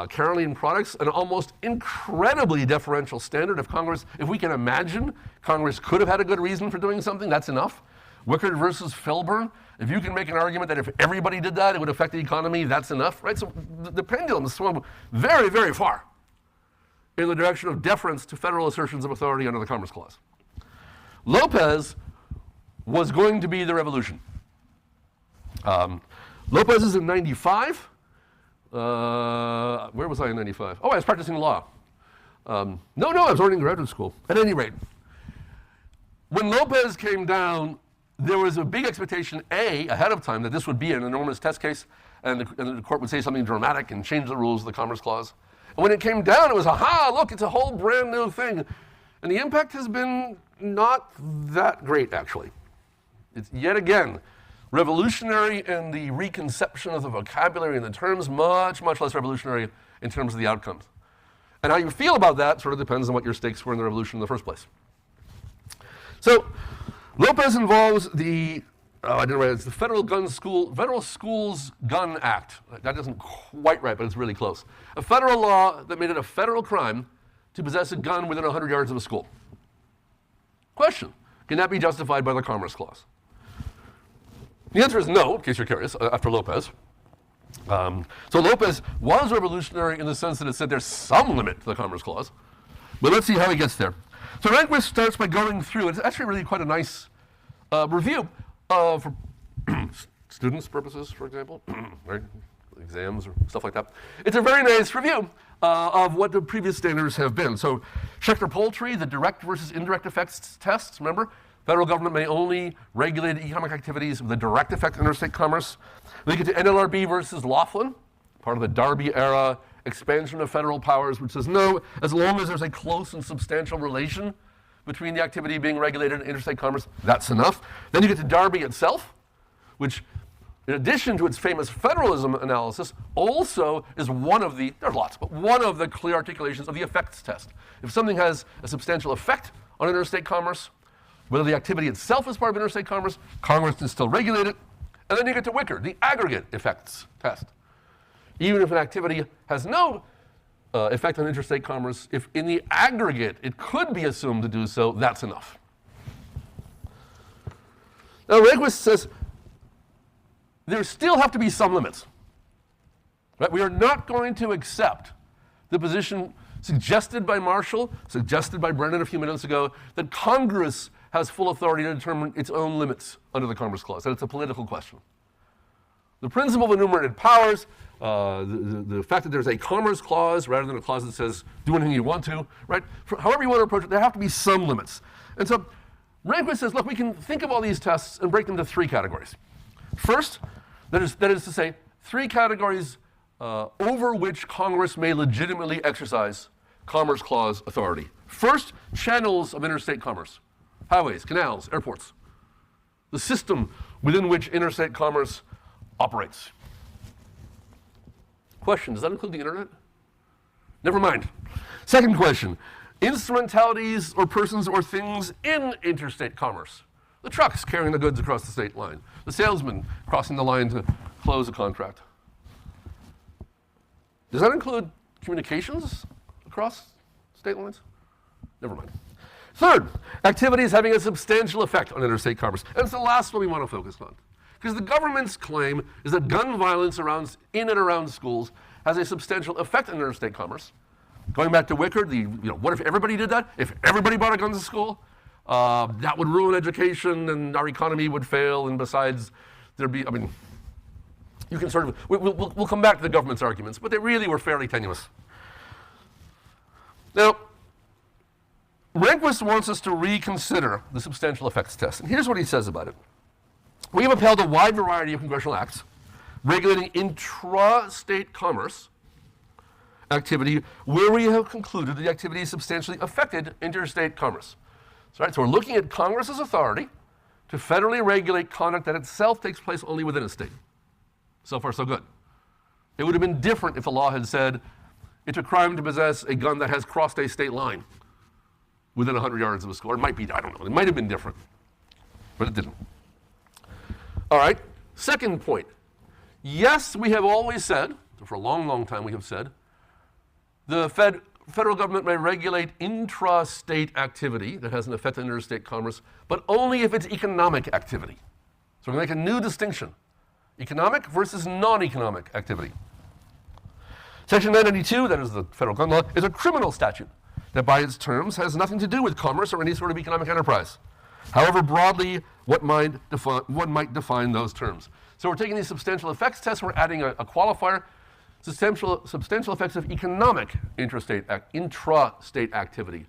Caroline Products, an almost incredibly deferential standard of Congress. If we can imagine Congress could have had a good reason for doing something, that's enough. Wickard versus Filburn, if you can make an argument that if everybody did that, it would affect the economy, that's enough, right? So the pendulum has swung very, very far in the direction of deference to federal assertions of authority under the Commerce Clause. Lopez was going to be the revolution. Lopez is in 95. Where was I in 95? Oh, I was practicing law. No, I was already in graduate school. At any rate, when Lopez came down, there was a big expectation, ahead of time, that this would be an enormous test case, and the court would say something dramatic and change the rules of the Commerce Clause. And when it came down, it was, aha, look, it's a whole brand new thing. And the impact has been not that great, actually. It's yet again revolutionary in the reconception of the vocabulary and the terms, much, much less revolutionary in terms of the outcomes. And how you feel about that sort of depends on what your stakes were in the revolution in the first place. So Lopez involves the it's the Federal Schools Gun Act. That isn't quite right, but it's really close. A federal law that made it a federal crime to possess a gun within 100 yards of a school. Question, can that be justified by the Commerce Clause? The answer is no, in case you're curious, after Lopez. So Lopez was revolutionary in the sense that it said there's some limit to the Commerce Clause. But let's see how he gets there. So Rehnquist starts by going through, it's actually really quite a nice review for students' purposes, for example, right? Exams or stuff like that. It's a very nice review of what the previous standards have been. So Schechter-Poultry, the direct versus indirect effects tests, remember? Federal government may only regulate economic activities with a direct effect on interstate commerce. Then you get to NLRB versus Laughlin, part of the Darby era expansion of federal powers, which says no, as long as there's a close and substantial relation between the activity being regulated and interstate commerce, that's enough. Then you get to Darby itself, which, in addition to its famous federalism analysis, also is one of the, there's lots, but one of the clear articulations of the effects test. If something has a substantial effect on interstate commerce, whether the activity itself is part of interstate commerce, Congress can still regulate it. And then you get to Wickard, the aggregate effects test. Even if an activity has no effect on interstate commerce, if in the aggregate it could be assumed to do so, that's enough. Now Rehnquist says there still have to be some limits. Right? We are not going to accept the position suggested by Marshall, suggested by Brennan a few minutes ago, that Congress has full authority to determine its own limits under the Commerce Clause, that it's a political question. The principle of enumerated powers, the fact that there's a Commerce Clause rather than a clause that says do anything you want to, right? However you want to approach it, there have to be some limits. And so Rehnquist says, look, we can think of all these tests and break them into three categories. First, that is to say, three categories over which Congress may legitimately exercise Commerce Clause authority. First, channels of interstate commerce. Highways, canals, airports. The system within which interstate commerce operates. Question, does that include the internet? Never mind. Second question, instrumentalities or persons or things in interstate commerce. The trucks carrying the goods across the state line. The salesman crossing the line to close a contract. Does that include communications across state lines? Never mind. Third, activities having a substantial effect on interstate commerce. And it's the last one we want to focus on. Because the government's claim is that gun violence in and around schools has a substantial effect on interstate commerce. Going back to Wickard, what if everybody did that? If everybody brought a gun to school, that would ruin education and our economy would fail. And besides, you can sort of, we'll come back to the government's arguments, but they really were fairly tenuous. Now, Rehnquist wants us to reconsider the substantial effects test. And here's what he says about it. We have upheld a wide variety of congressional acts regulating intra-state commerce activity where we have concluded the activity substantially affected interstate commerce. So we're looking at Congress's authority to federally regulate conduct that itself takes place only within a state. So far, so good. It would have been different if the law had said it's a crime to possess a gun that has crossed a state line within 100 yards of a school. Or it might be, I don't know. It might have been different, but it didn't. All right, second point. Yes, we have always said, for a long, long time we have said, the federal government may regulate intra-state activity that has an effect on interstate commerce, but only if it's economic activity. So we're going to make a new distinction. Economic versus non-economic activity. Section 992, that is the federal gun law, is a criminal statute that by its terms has nothing to do with commerce or any sort of economic enterprise. However broadly, what might define those terms. So we're taking these substantial effects tests, we're adding a qualifier, substantial effects of economic intrastate activity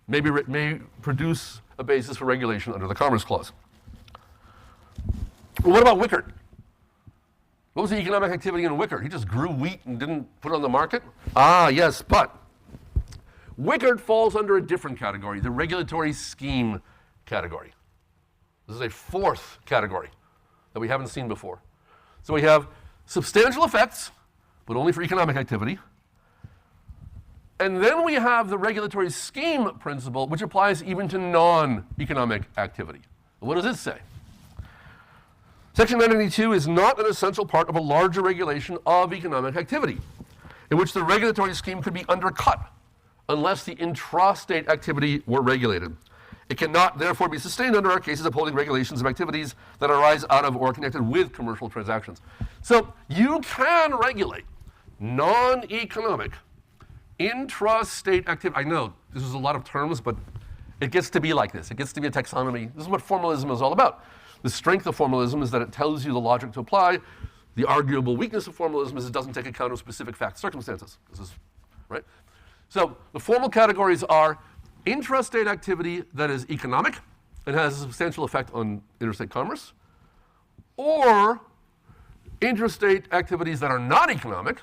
may produce a basis for regulation under the Commerce Clause. Well, what about Wickard? What was the economic activity in Wickard? He just grew wheat and didn't put it on the market? Ah, yes, but Wickard falls under a different category, the regulatory scheme category. This is a fourth category that we haven't seen before. So we have substantial effects, but only for economic activity. And then we have the regulatory scheme principle, which applies even to non-economic activity. What does it say? Section 992 is not an essential part of a larger regulation of economic activity, in which the regulatory scheme could be undercut unless the intrastate activity were regulated. It cannot, therefore, be sustained under our cases upholding regulations of activities that arise out of or are connected with commercial transactions. So you can regulate non-economic intrastate activity. I know this is a lot of terms, but it gets to be like this. It gets to be a taxonomy. This is what formalism is all about. The strength of formalism is that it tells you the logic to apply. The arguable weakness of formalism is it doesn't take account of specific fact circumstances. This is right. So the formal categories are intrastate activity that is economic and has a substantial effect on interstate commerce, or intrastate activities that are not economic,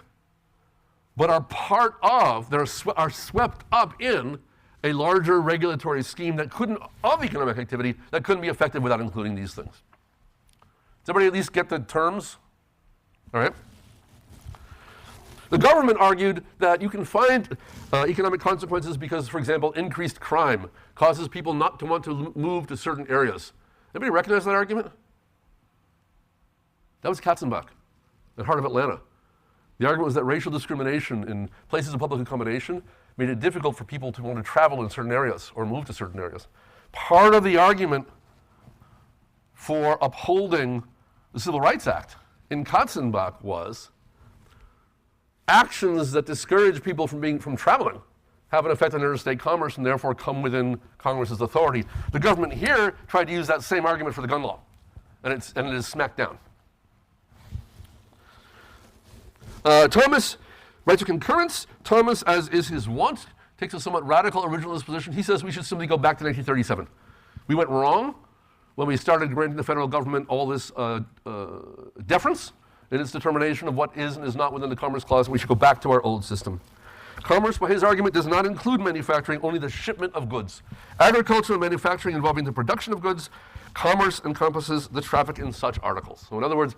but are part of, are swept up in a larger regulatory scheme of economic activity that couldn't be effective without including these things. Does everybody at least get the terms? All right. The government argued that you can find economic consequences because, for example, increased crime causes people not to want to move to certain areas. Anybody recognize that argument? That was Katzenbach, at heart of Atlanta. The argument was that racial discrimination in places of public accommodation made it difficult for people to want to travel in certain areas or move to certain areas. Part of the argument for upholding the Civil Rights Act in Katzenbach was actions that discourage people from traveling have an effect on interstate commerce and therefore come within Congress's authority. The government here tried to use that same argument for the gun law, and it is smacked down. Thomas writes a concurrence. Thomas, as is his wont, takes a somewhat radical originalist position. He says we should simply go back to 1937. We went wrong when we started granting the federal government all this deference in its determination of what is and is not within the Commerce Clause. We should go back to our old system. Commerce, by his argument, does not include manufacturing, only the shipment of goods. Agriculture and manufacturing involving the production of goods. Commerce encompasses the traffic in such articles. So in other words,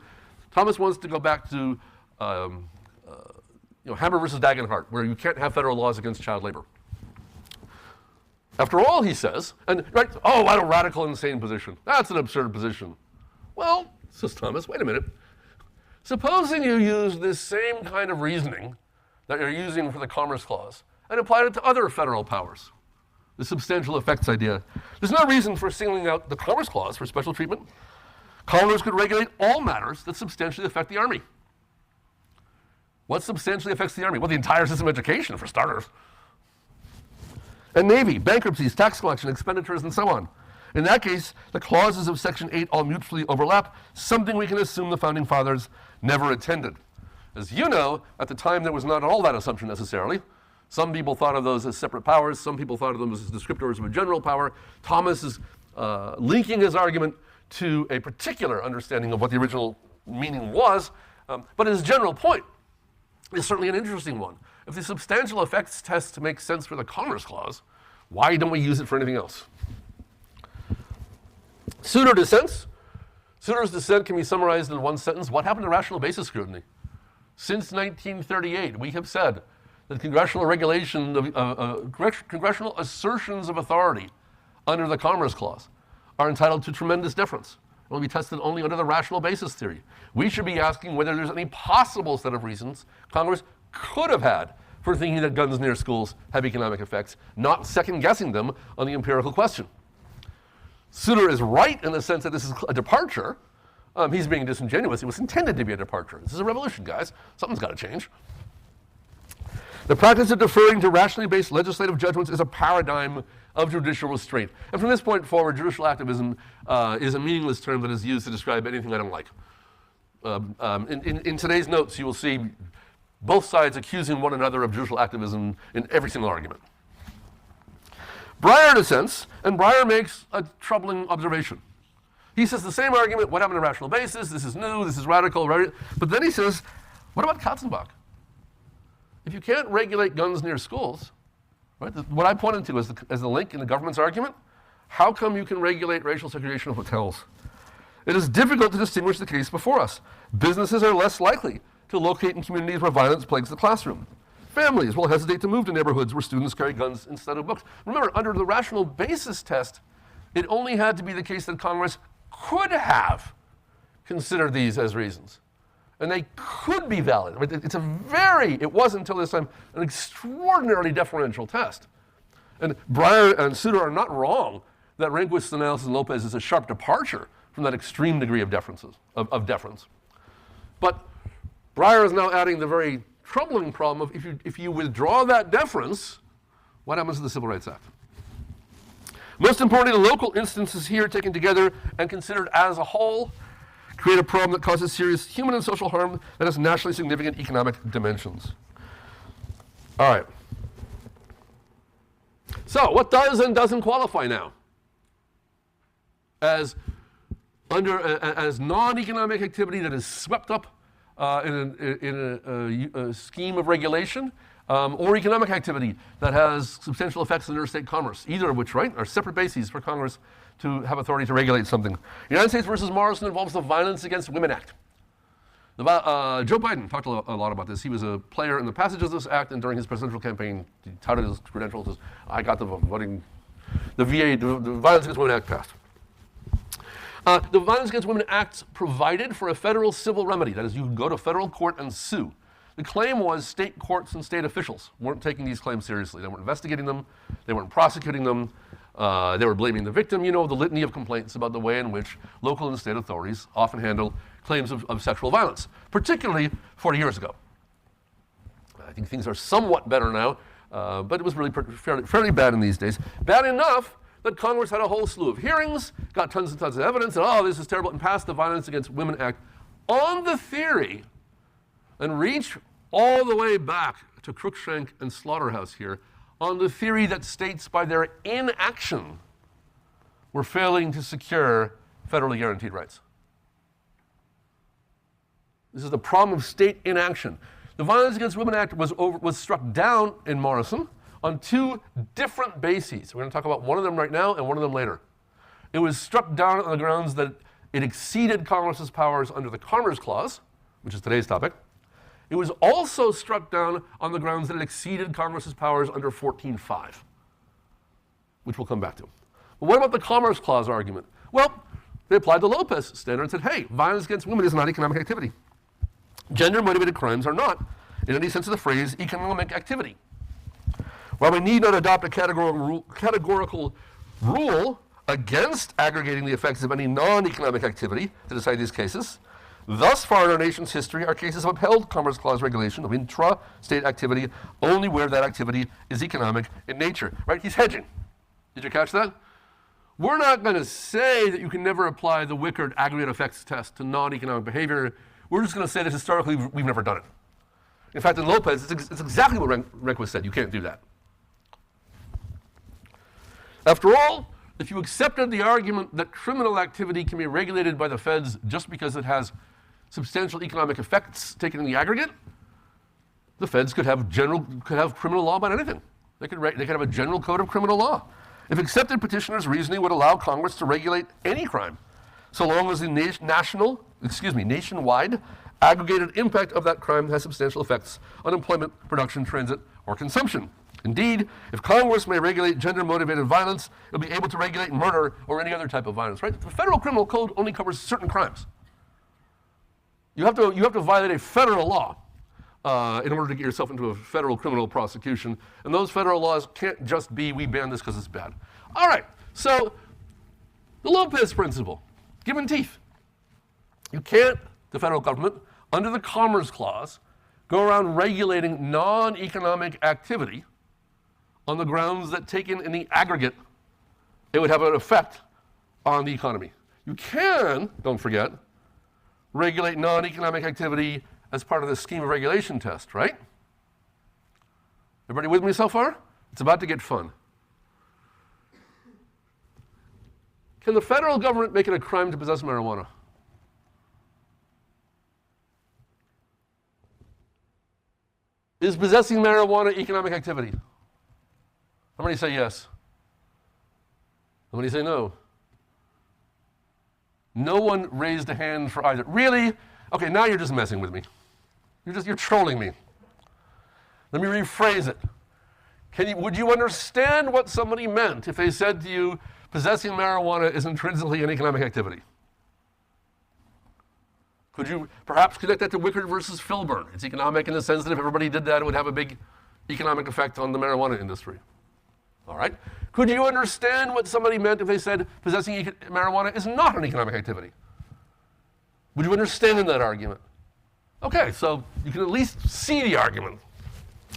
Thomas wants to go back to Hammer versus Dagenhart, where you can't have federal laws against child labor. After all, he says, and right, oh, what a radical, insane position. That's an absurd position. Well, says Thomas, wait a minute. Supposing you use this same kind of reasoning that you're using for the Commerce Clause and applied it to other federal powers. the substantial effects idea. There's no reason for singling out the Commerce Clause for special treatment. Congress could regulate all matters that substantially affect the Army. What substantially affects the Army? Well, the entire system of education, for starters. And Navy, bankruptcies, tax collection, expenditures, and so on. In that case, the clauses of Section 8 all mutually overlap, something we can assume the Founding Fathers never intended. As you know, at the time there was not all that assumption necessarily. Some people thought of those as separate powers. Some people thought of them as descriptors of a general power. Thomas is linking his argument to a particular understanding of what the original meaning was. But his general point is certainly an interesting one. If the substantial effects test makes sense for the Commerce Clause, why don't we use it for anything else? Souter dissents. Souter's dissent can be summarized in one sentence. What happened to rational basis scrutiny? Since 1938, we have said that congressional regulation, congressional assertions of authority under the Commerce Clause are entitled to tremendous deference. It will be tested only under the rational basis theory. We should be asking whether there's any possible set of reasons Congress could have had for thinking that guns near schools have economic effects, not second-guessing them on the empirical question. Souter is right in the sense that this is a departure. He's being disingenuous. It was intended to be a departure. This is a revolution, guys. Something's got to change. The practice of deferring to rationally based legislative judgments is a paradigm of judicial restraint. And from this point forward, judicial activism is a meaningless term that is used to describe anything I don't like. In today's notes, you will see both sides accusing one another of judicial activism in every single argument. Breyer dissents, and Breyer makes a troubling observation. He says the same argument, what happened to rational basis? This is new, this is radical, right? But then he says, what about Katzenbach? If you can't regulate guns near schools, right, what I pointed to as the link in the government's argument, how come you can regulate racial segregation of hotels? It is difficult to distinguish the case before us. Businesses are less likely to locate in communities where violence plagues the classroom. Families will hesitate to move to neighborhoods where students carry guns instead of books. Remember, under the rational basis test, it only had to be the case that Congress could have considered these as reasons. And they could be valid. It was until this time an extraordinarily deferential test. And Breyer and Souter are not wrong that Rehnquist's analysis in Lopez is a sharp departure from that extreme degree of deference. But Breyer is now adding the very troubling problem of if you withdraw that deference, what happens to the Civil Rights Act? Most importantly, the local instances here taken together and considered as a whole create a problem that causes serious human and social harm that has nationally significant economic dimensions. All right. So what does and doesn't qualify now as non-economic activity that is swept up in a scheme of regulation, or economic activity that has substantial effects on interstate commerce, either of which, right, are separate bases for Congress to have authority to regulate something. United States versus Morrison involves the Violence Against Women Act. Joe Biden talked a lot about this. He was a player in the passage of this act, and during his presidential campaign, he touted his credentials as, I got the voting, the Violence Against Women Act passed. The Violence Against Women Act provided for a federal civil remedy. That is, you can go to federal court and sue. The claim was state courts and state officials weren't taking these claims seriously. They weren't investigating them. They weren't prosecuting them. They were blaming the victim. You know, the litany of complaints about the way in which local and state authorities often handle claims of sexual violence, particularly 40 years ago. I think things are somewhat better now, but it was really fairly bad in these days. Bad enough that Congress had a whole slew of hearings, got tons and tons of evidence, and oh, this is terrible, and passed the Violence Against Women Act on the theory, and reach all the way back to Cruikshank and Slaughterhouse here, on the theory that states, by their inaction, were failing to secure federally guaranteed rights. This is the problem of state inaction. The Violence Against Women Act was struck down in Morrison on two different bases. We're going to talk about one of them right now and one of them later. It was struck down on the grounds that it exceeded Congress's powers under the Commerce Clause, which is today's topic. It was also struck down on the grounds that it exceeded Congress's powers under 14.5, which we'll come back to. But what about the Commerce Clause argument? Well, they applied the Lopez standard and said, hey, violence against women is not economic activity. Gender-motivated crimes are not, in any sense of the phrase, economic activity. While we need not adopt a categorical rule against aggregating the effects of any non-economic activity to decide these cases, thus far in our nation's history, our cases have upheld Commerce Clause regulation of intra-state activity only where that activity is economic in nature. Right? He's hedging. Did you catch that? We're not going to say that you can never apply the Wickard aggregate effects test to non-economic behavior. We're just going to say that historically we've never done it. In fact, in Lopez, it's exactly what Rehnquist said. You can't do that. After all, if you accepted the argument that criminal activity can be regulated by the feds just because it has substantial economic effects taken in the aggregate, the feds could have criminal law about anything. They could have a general code of criminal law. If accepted, petitioners' reasoning would allow Congress to regulate any crime, so long as the nationwide aggregated impact of that crime has substantial effects on employment, production, transit, or consumption. Indeed, if Congress may regulate gender-motivated violence, it'll be able to regulate murder or any other type of violence, right? The federal criminal code only covers certain crimes. You have to violate a federal law in order to get yourself into a federal criminal prosecution. And those federal laws can't just be, we ban this because it's bad. All right, so the Lopez principle, given teeth. You can't, the federal government, under the Commerce Clause, go around regulating non-economic activity on the grounds that taken in the aggregate, it would have an effect on the economy. You can, don't forget, regulate non-economic activity as part of the scheme of regulation test, right? Everybody with me so far? It's about to get fun. Can the federal government make it a crime to possess marijuana? Is possessing marijuana economic activity? How many say yes? How many say no? No one raised a hand for either. Really? Okay, now you're just messing with me. You're trolling me. Let me rephrase it. Would you understand what somebody meant if they said to you, possessing marijuana is intrinsically an economic activity? Could you perhaps connect that to Wickard versus Filburn? It's economic in the sense that if everybody did that, it would have a big economic effect on the marijuana industry. All right? Could you understand what somebody meant if they said possessing marijuana is not an economic activity? Would you understand that argument? Okay, so you can at least see the argument.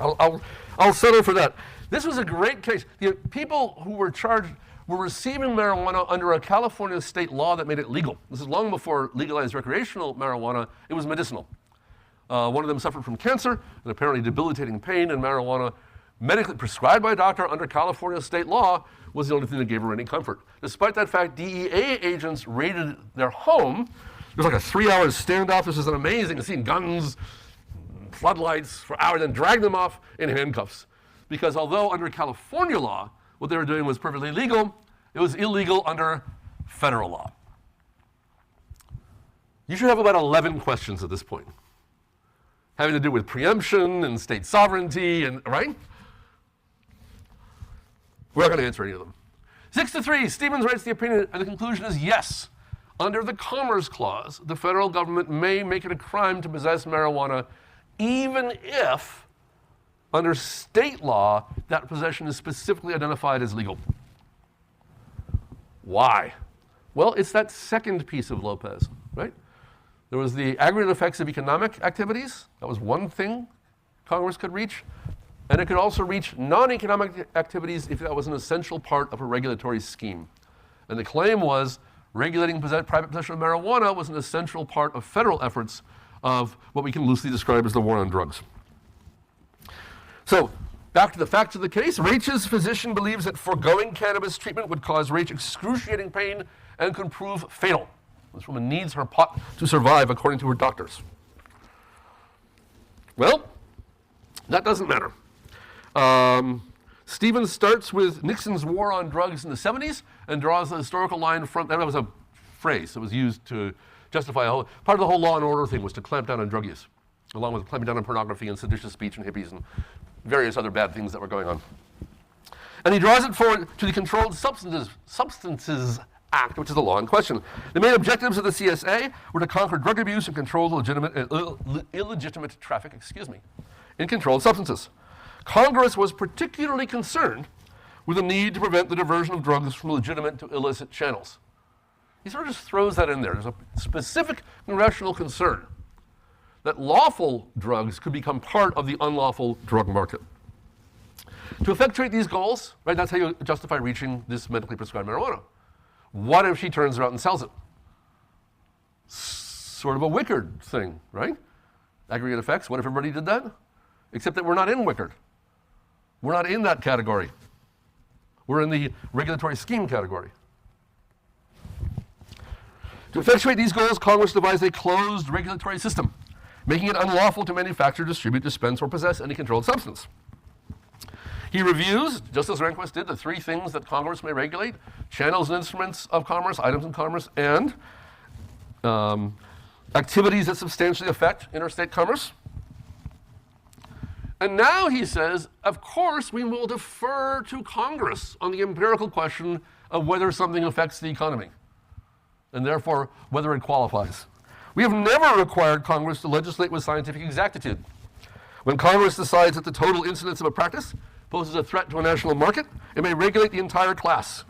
I'll settle for that. This was a great case. The people who were charged were receiving marijuana under a California state law that made it legal. This is long before legalized recreational marijuana. It was medicinal. One of them suffered from cancer and apparently debilitating pain, and marijuana, medically prescribed by a doctor under California state law, was the only thing that gave her any comfort. Despite that fact, DEA agents raided their home. There was like a 3-hour standoff. This is an amazing scene. Guns, floodlights for hours, and dragged them off in handcuffs. Because although under California law, what they were doing was perfectly legal, it was illegal under federal law. You should have about 11 questions at this point, having to do with preemption and state sovereignty, and right? We're not going to answer any of them. 6-3, Stevens writes the opinion, and the conclusion is yes. Under the Commerce Clause, the federal government may make it a crime to possess marijuana, even if, under state law, that possession is specifically identified as legal. Why? Well, it's that second piece of Lopez, right? There was the aggregate effects of economic activities. That was one thing Congress could reach. And it could also reach non-economic activities if that was an essential part of a regulatory scheme. And the claim was regulating private possession of marijuana was an essential part of federal efforts of what we can loosely describe as the war on drugs. So, back to the facts of the case. Rach's physician believes that foregoing cannabis treatment would cause Rach excruciating pain and could prove fatal. This woman needs her pot to survive, according to her doctors. Well, that doesn't matter. Stevens starts with Nixon's war on drugs in the 70s and draws a historical line from, that was a phrase that was used to justify part of the whole law and order thing was to clamp down on drug use, along with clamping down on pornography and seditious speech and hippies and various other bad things that were going on. And he draws it forward to the Controlled Substances Act, which is the law in question. The main objectives of the CSA were to conquer drug abuse and control the illegitimate traffic, in controlled substances. Congress was particularly concerned with the need to prevent the diversion of drugs from legitimate to illicit channels. He sort of just throws that in there. There's a specific congressional concern that lawful drugs could become part of the unlawful drug market. To effectuate these goals, right, that's how you justify reaching this medically prescribed marijuana. What if she turns around and sells it? Sort of a Wickard thing, right? Aggregate effects, what if everybody did that? Except that we're not in Wickard. We're not in that category. We're in the regulatory scheme category. To effectuate these goals, Congress devised a closed regulatory system, making it unlawful to manufacture, distribute, dispense, or possess any controlled substance. He reviews, just as Rehnquist did, the three things that Congress may regulate: channels and instruments of commerce, items in commerce, and activities that substantially affect interstate commerce. And now he says, of course, we will defer to Congress on the empirical question of whether something affects the economy, and therefore whether it qualifies. We have never required Congress to legislate with scientific exactitude. When Congress decides that the total incidence of a practice poses a threat to a national market, it may regulate the entire class.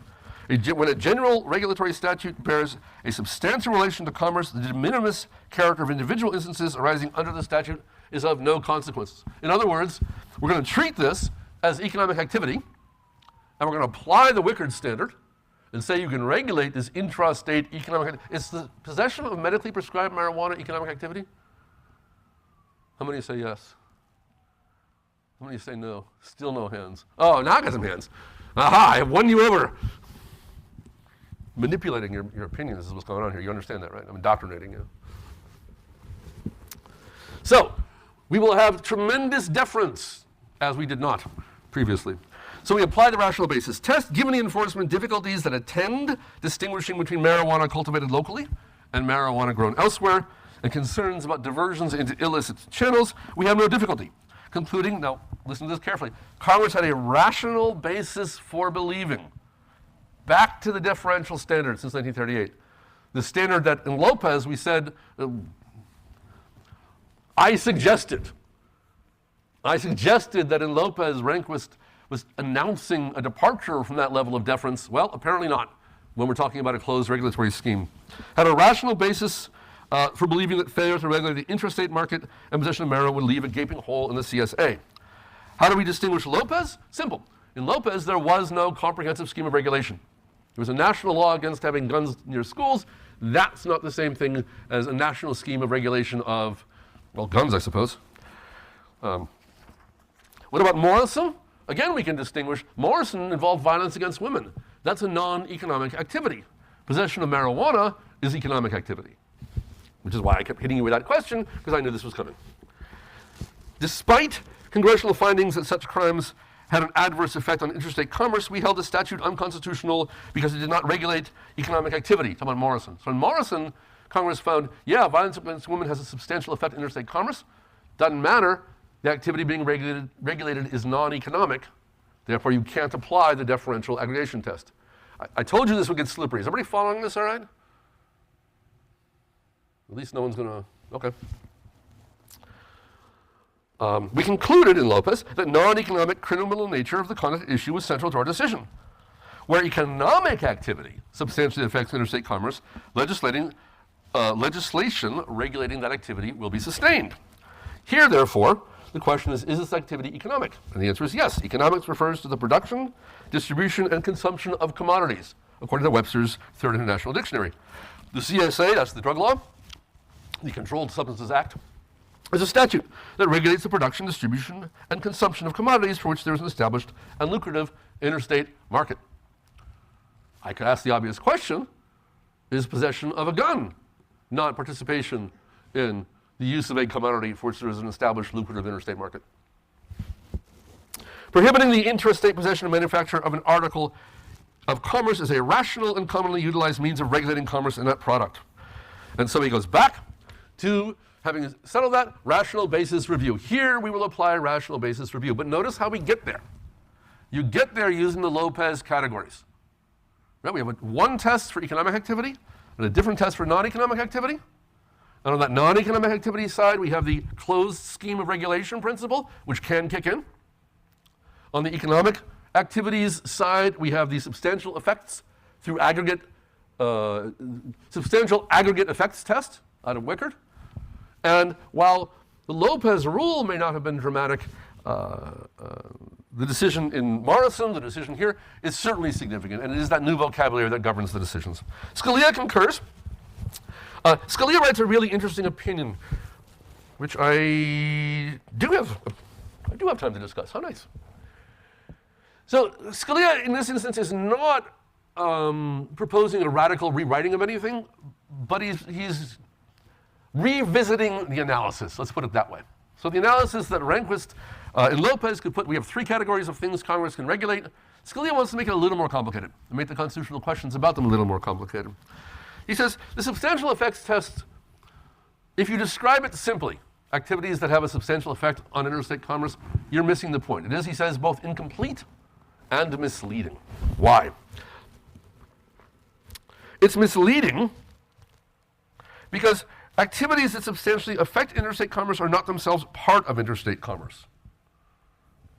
When a general regulatory statute bears a substantial relation to commerce, the de minimis character of individual instances arising under the statute is of no consequence. In other words, we're going to treat this as economic activity, and we're going to apply the Wickard standard and say you can regulate this intrastate economic activity. Is the possession of medically prescribed marijuana economic activity? How many say yes? How many say no? Still no hands. Oh, now I got some hands. Aha, I have won you over. Manipulating your opinions is what's going on here. You understand that, right? I'm indoctrinating you. So, we will have tremendous deference, as we did not previously. So we apply the rational basis test, given the enforcement difficulties that attend distinguishing between marijuana cultivated locally and marijuana grown elsewhere, and concerns about diversions into illicit channels, we have no difficulty. Concluding, now listen to this carefully, Congress had a rational basis for believing, back to the deferential standard since 1938, the standard that in Lopez we said, I suggested that in Lopez, Rehnquist was announcing a departure from that level of deference. Well, apparently not, when we're talking about a closed regulatory scheme. Had a rational basis for believing that failure to regulate the intrastate market and possession of marijuana would leave a gaping hole in the CSA. How do we distinguish Lopez? Simple. In Lopez, there was no comprehensive scheme of regulation. There was a national law against having guns near schools. That's not the same thing as a national scheme of regulation of, well, guns, I suppose. What about Morrison? Again, we can distinguish. Morrison involved violence against women. That's a non-economic activity. Possession of marijuana is economic activity, which is why I kept hitting you with that question, because I knew this was coming. Despite congressional findings that such crimes had an adverse effect on interstate commerce, we held the statute unconstitutional because it did not regulate economic activity. Talking about Morrison. So in Morrison, Congress found, yeah, violence against women has a substantial effect on interstate commerce. Doesn't matter. The activity being regulated is non-economic. Therefore, you can't apply the deferential aggregation test. I told you this would get slippery. Is everybody following this all right? At least no one's going to, okay. We concluded in Lopez that non-economic criminal nature of the conduct issue was central to our decision. Where economic activity substantially affects interstate commerce, legislation regulating that activity will be sustained. Here, therefore, the question is this activity economic? And the answer is yes. Economics refers to the production, distribution, and consumption of commodities, according to Webster's Third International Dictionary. The CSA, that's the drug law, the Controlled Substances Act, is a statute that regulates the production, distribution, and consumption of commodities for which there is an established and lucrative interstate market. I could ask the obvious question, is possession of a gun not participation in the use of a commodity for which there is an established lucrative interstate market? Prohibiting the intrastate possession or manufacture of an article of commerce is a rational and commonly utilized means of regulating commerce in that product. And so he goes back to having settled that, rational basis review. Here we will apply rational basis review. But notice how we get there. You get there using the Lopez categories. Right? We have one test for economic activity and a different test for non-economic activity. And on that non-economic activity side, we have the closed scheme of regulation principle, which can kick in. On the economic activities side, we have the substantial effects through substantial aggregate effects test out of Wickard. And while the Lopez rule may not have been dramatic, the decision in Morrison, the decision here, is certainly significant, and it is that new vocabulary that governs the decisions. Scalia concurs. Scalia writes a really interesting opinion, which I do have time to discuss. How nice. So Scalia, in this instance, is not proposing a radical rewriting of anything, but he's revisiting the analysis. Let's put it that way. So the analysis that Rehnquist and Lopez could put, we have three categories of things Congress can regulate. Scalia wants to make it a little more complicated and make the constitutional questions about them a little more complicated. He says the substantial effects test, if you describe it simply, activities that have a substantial effect on interstate commerce, you're missing the point. It is, he says, both incomplete and misleading. Why? It's misleading because activities that substantially affect interstate commerce are not themselves part of interstate commerce.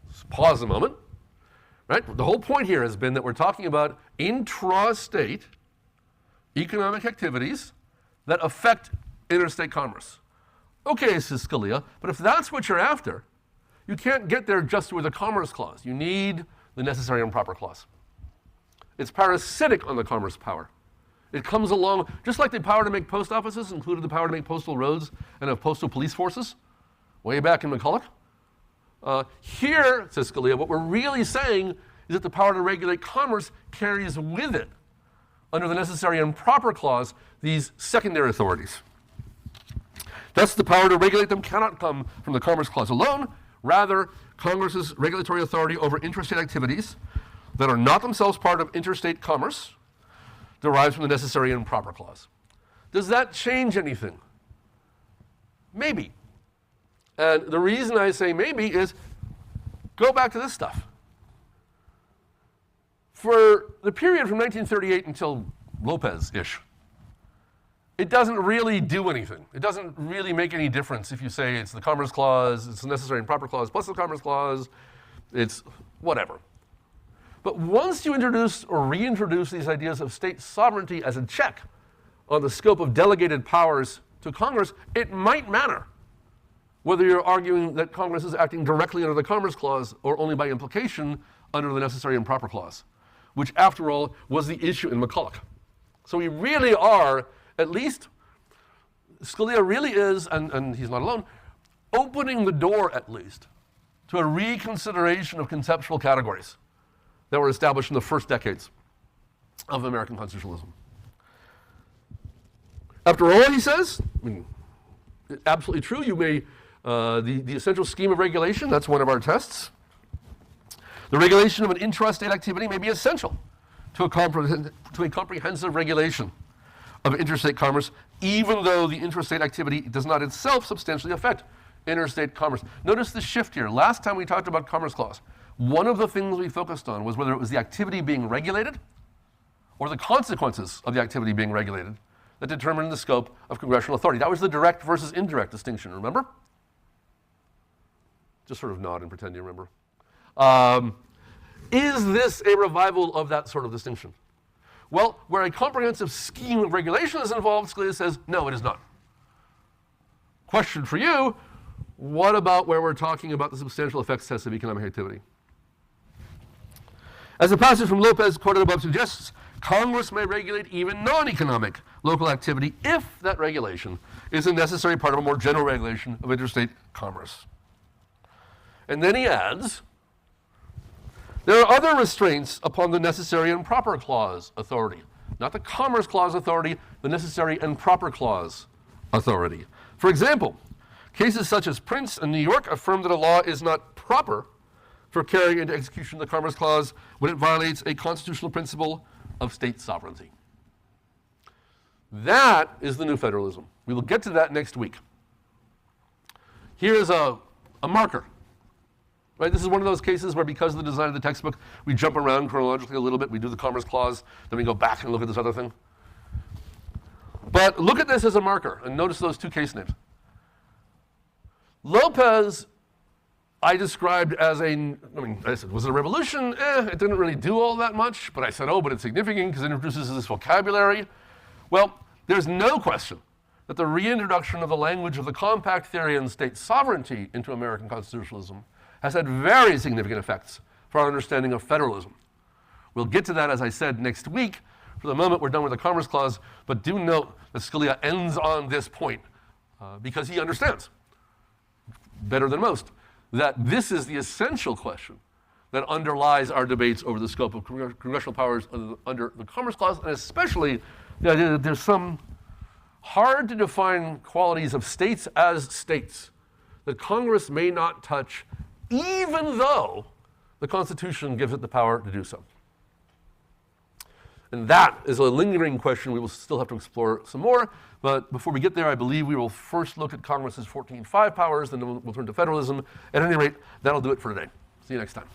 Let's pause a moment. Right? The whole point here has been that we're talking about intrastate economic activities that affect interstate commerce. Okay, says Scalia, but if that's what you're after, you can't get there just with a Commerce Clause. You need the necessary and proper clause. It's parasitic on the commerce power. It comes along, just like the power to make post offices included the power to make postal roads and have postal police forces, way back in McCulloch. Here, says Scalia, what we're really saying is that the power to regulate commerce carries with it, under the necessary and proper clause, these secondary authorities. Thus, the power to regulate them cannot come from the Commerce Clause alone. Rather, Congress's regulatory authority over interstate activities that are not themselves part of interstate commerce derives from the necessary and proper clause. Does that change anything? Maybe. And the reason I say maybe is go back to this stuff. For the period from 1938 until Lopez-ish, it doesn't really do anything. It doesn't really make any difference if you say it's the Commerce Clause, it's the necessary and proper clause plus the Commerce Clause, it's whatever. But once you introduce or reintroduce these ideas of state sovereignty as a check on the scope of delegated powers to Congress, it might matter whether you're arguing that Congress is acting directly under the Commerce Clause or only by implication under the necessary and proper clause, which, after all, was the issue in McCulloch. So we really are, at least Scalia really is, and he's not alone, opening the door, at least, to a reconsideration of conceptual categories that were established in the first decades of American constitutionalism. After all, he says, I mean, absolutely true, you may, the essential scheme of regulation, that's one of our tests. The regulation of an intrastate activity may be essential to a comprehensive regulation of interstate commerce, even though the intrastate activity does not itself substantially affect interstate commerce. Notice the shift here. Last time we talked about Commerce Clause, one of the things we focused on was whether it was the activity being regulated or the consequences of the activity being regulated that determined the scope of congressional authority. That was the direct versus indirect distinction, remember? Just sort of nod and pretend you remember. Is this a revival of that sort of distinction? Well, where a comprehensive scheme of regulation is involved, Scalia says, no, it is not. Question for you, what about where we're talking about the substantial effects test of economic activity? As the passage from Lopez quoted above suggests, Congress may regulate even non-economic local activity if that regulation is a necessary part of a more general regulation of interstate commerce. And then he adds, there are other restraints upon the necessary and proper clause authority. Not the Commerce Clause authority, the necessary and proper clause authority. For example, cases such as Prince and New York affirm that a law is not proper for carrying into execution the Commerce Clause when it violates a constitutional principle of state sovereignty. That is the new federalism. We will get to that next week. Here is a marker. Right? This is one of those cases where, because of the design of the textbook, we jump around chronologically a little bit. We do the Commerce Clause, then we go back and look at this other thing. But look at this as a marker, and notice those two case names. Lopez I described as I said, was it a revolution? It didn't really do all that much, but I said, but it's significant because it introduces this vocabulary. Well, there's no question that the reintroduction of the language of the compact theory and state sovereignty into American constitutionalism has had very significant effects for our understanding of federalism. We'll get to that, as I said, next week. For the moment, we're done with the Commerce Clause, but do note that Scalia ends on this point because he understands, better than most, that this is the essential question that underlies our debates over the scope of congressional powers under the Commerce Clause, and especially the idea that there's some hard-to-define qualities of states as states that Congress may not touch, even though the Constitution gives it the power to do so. And that is a lingering question we will still have to explore some more. But before we get there, I believe we will first look at Congress's 14.5 powers, then we'll turn to federalism. At any rate, that'll do it for today. See you next time.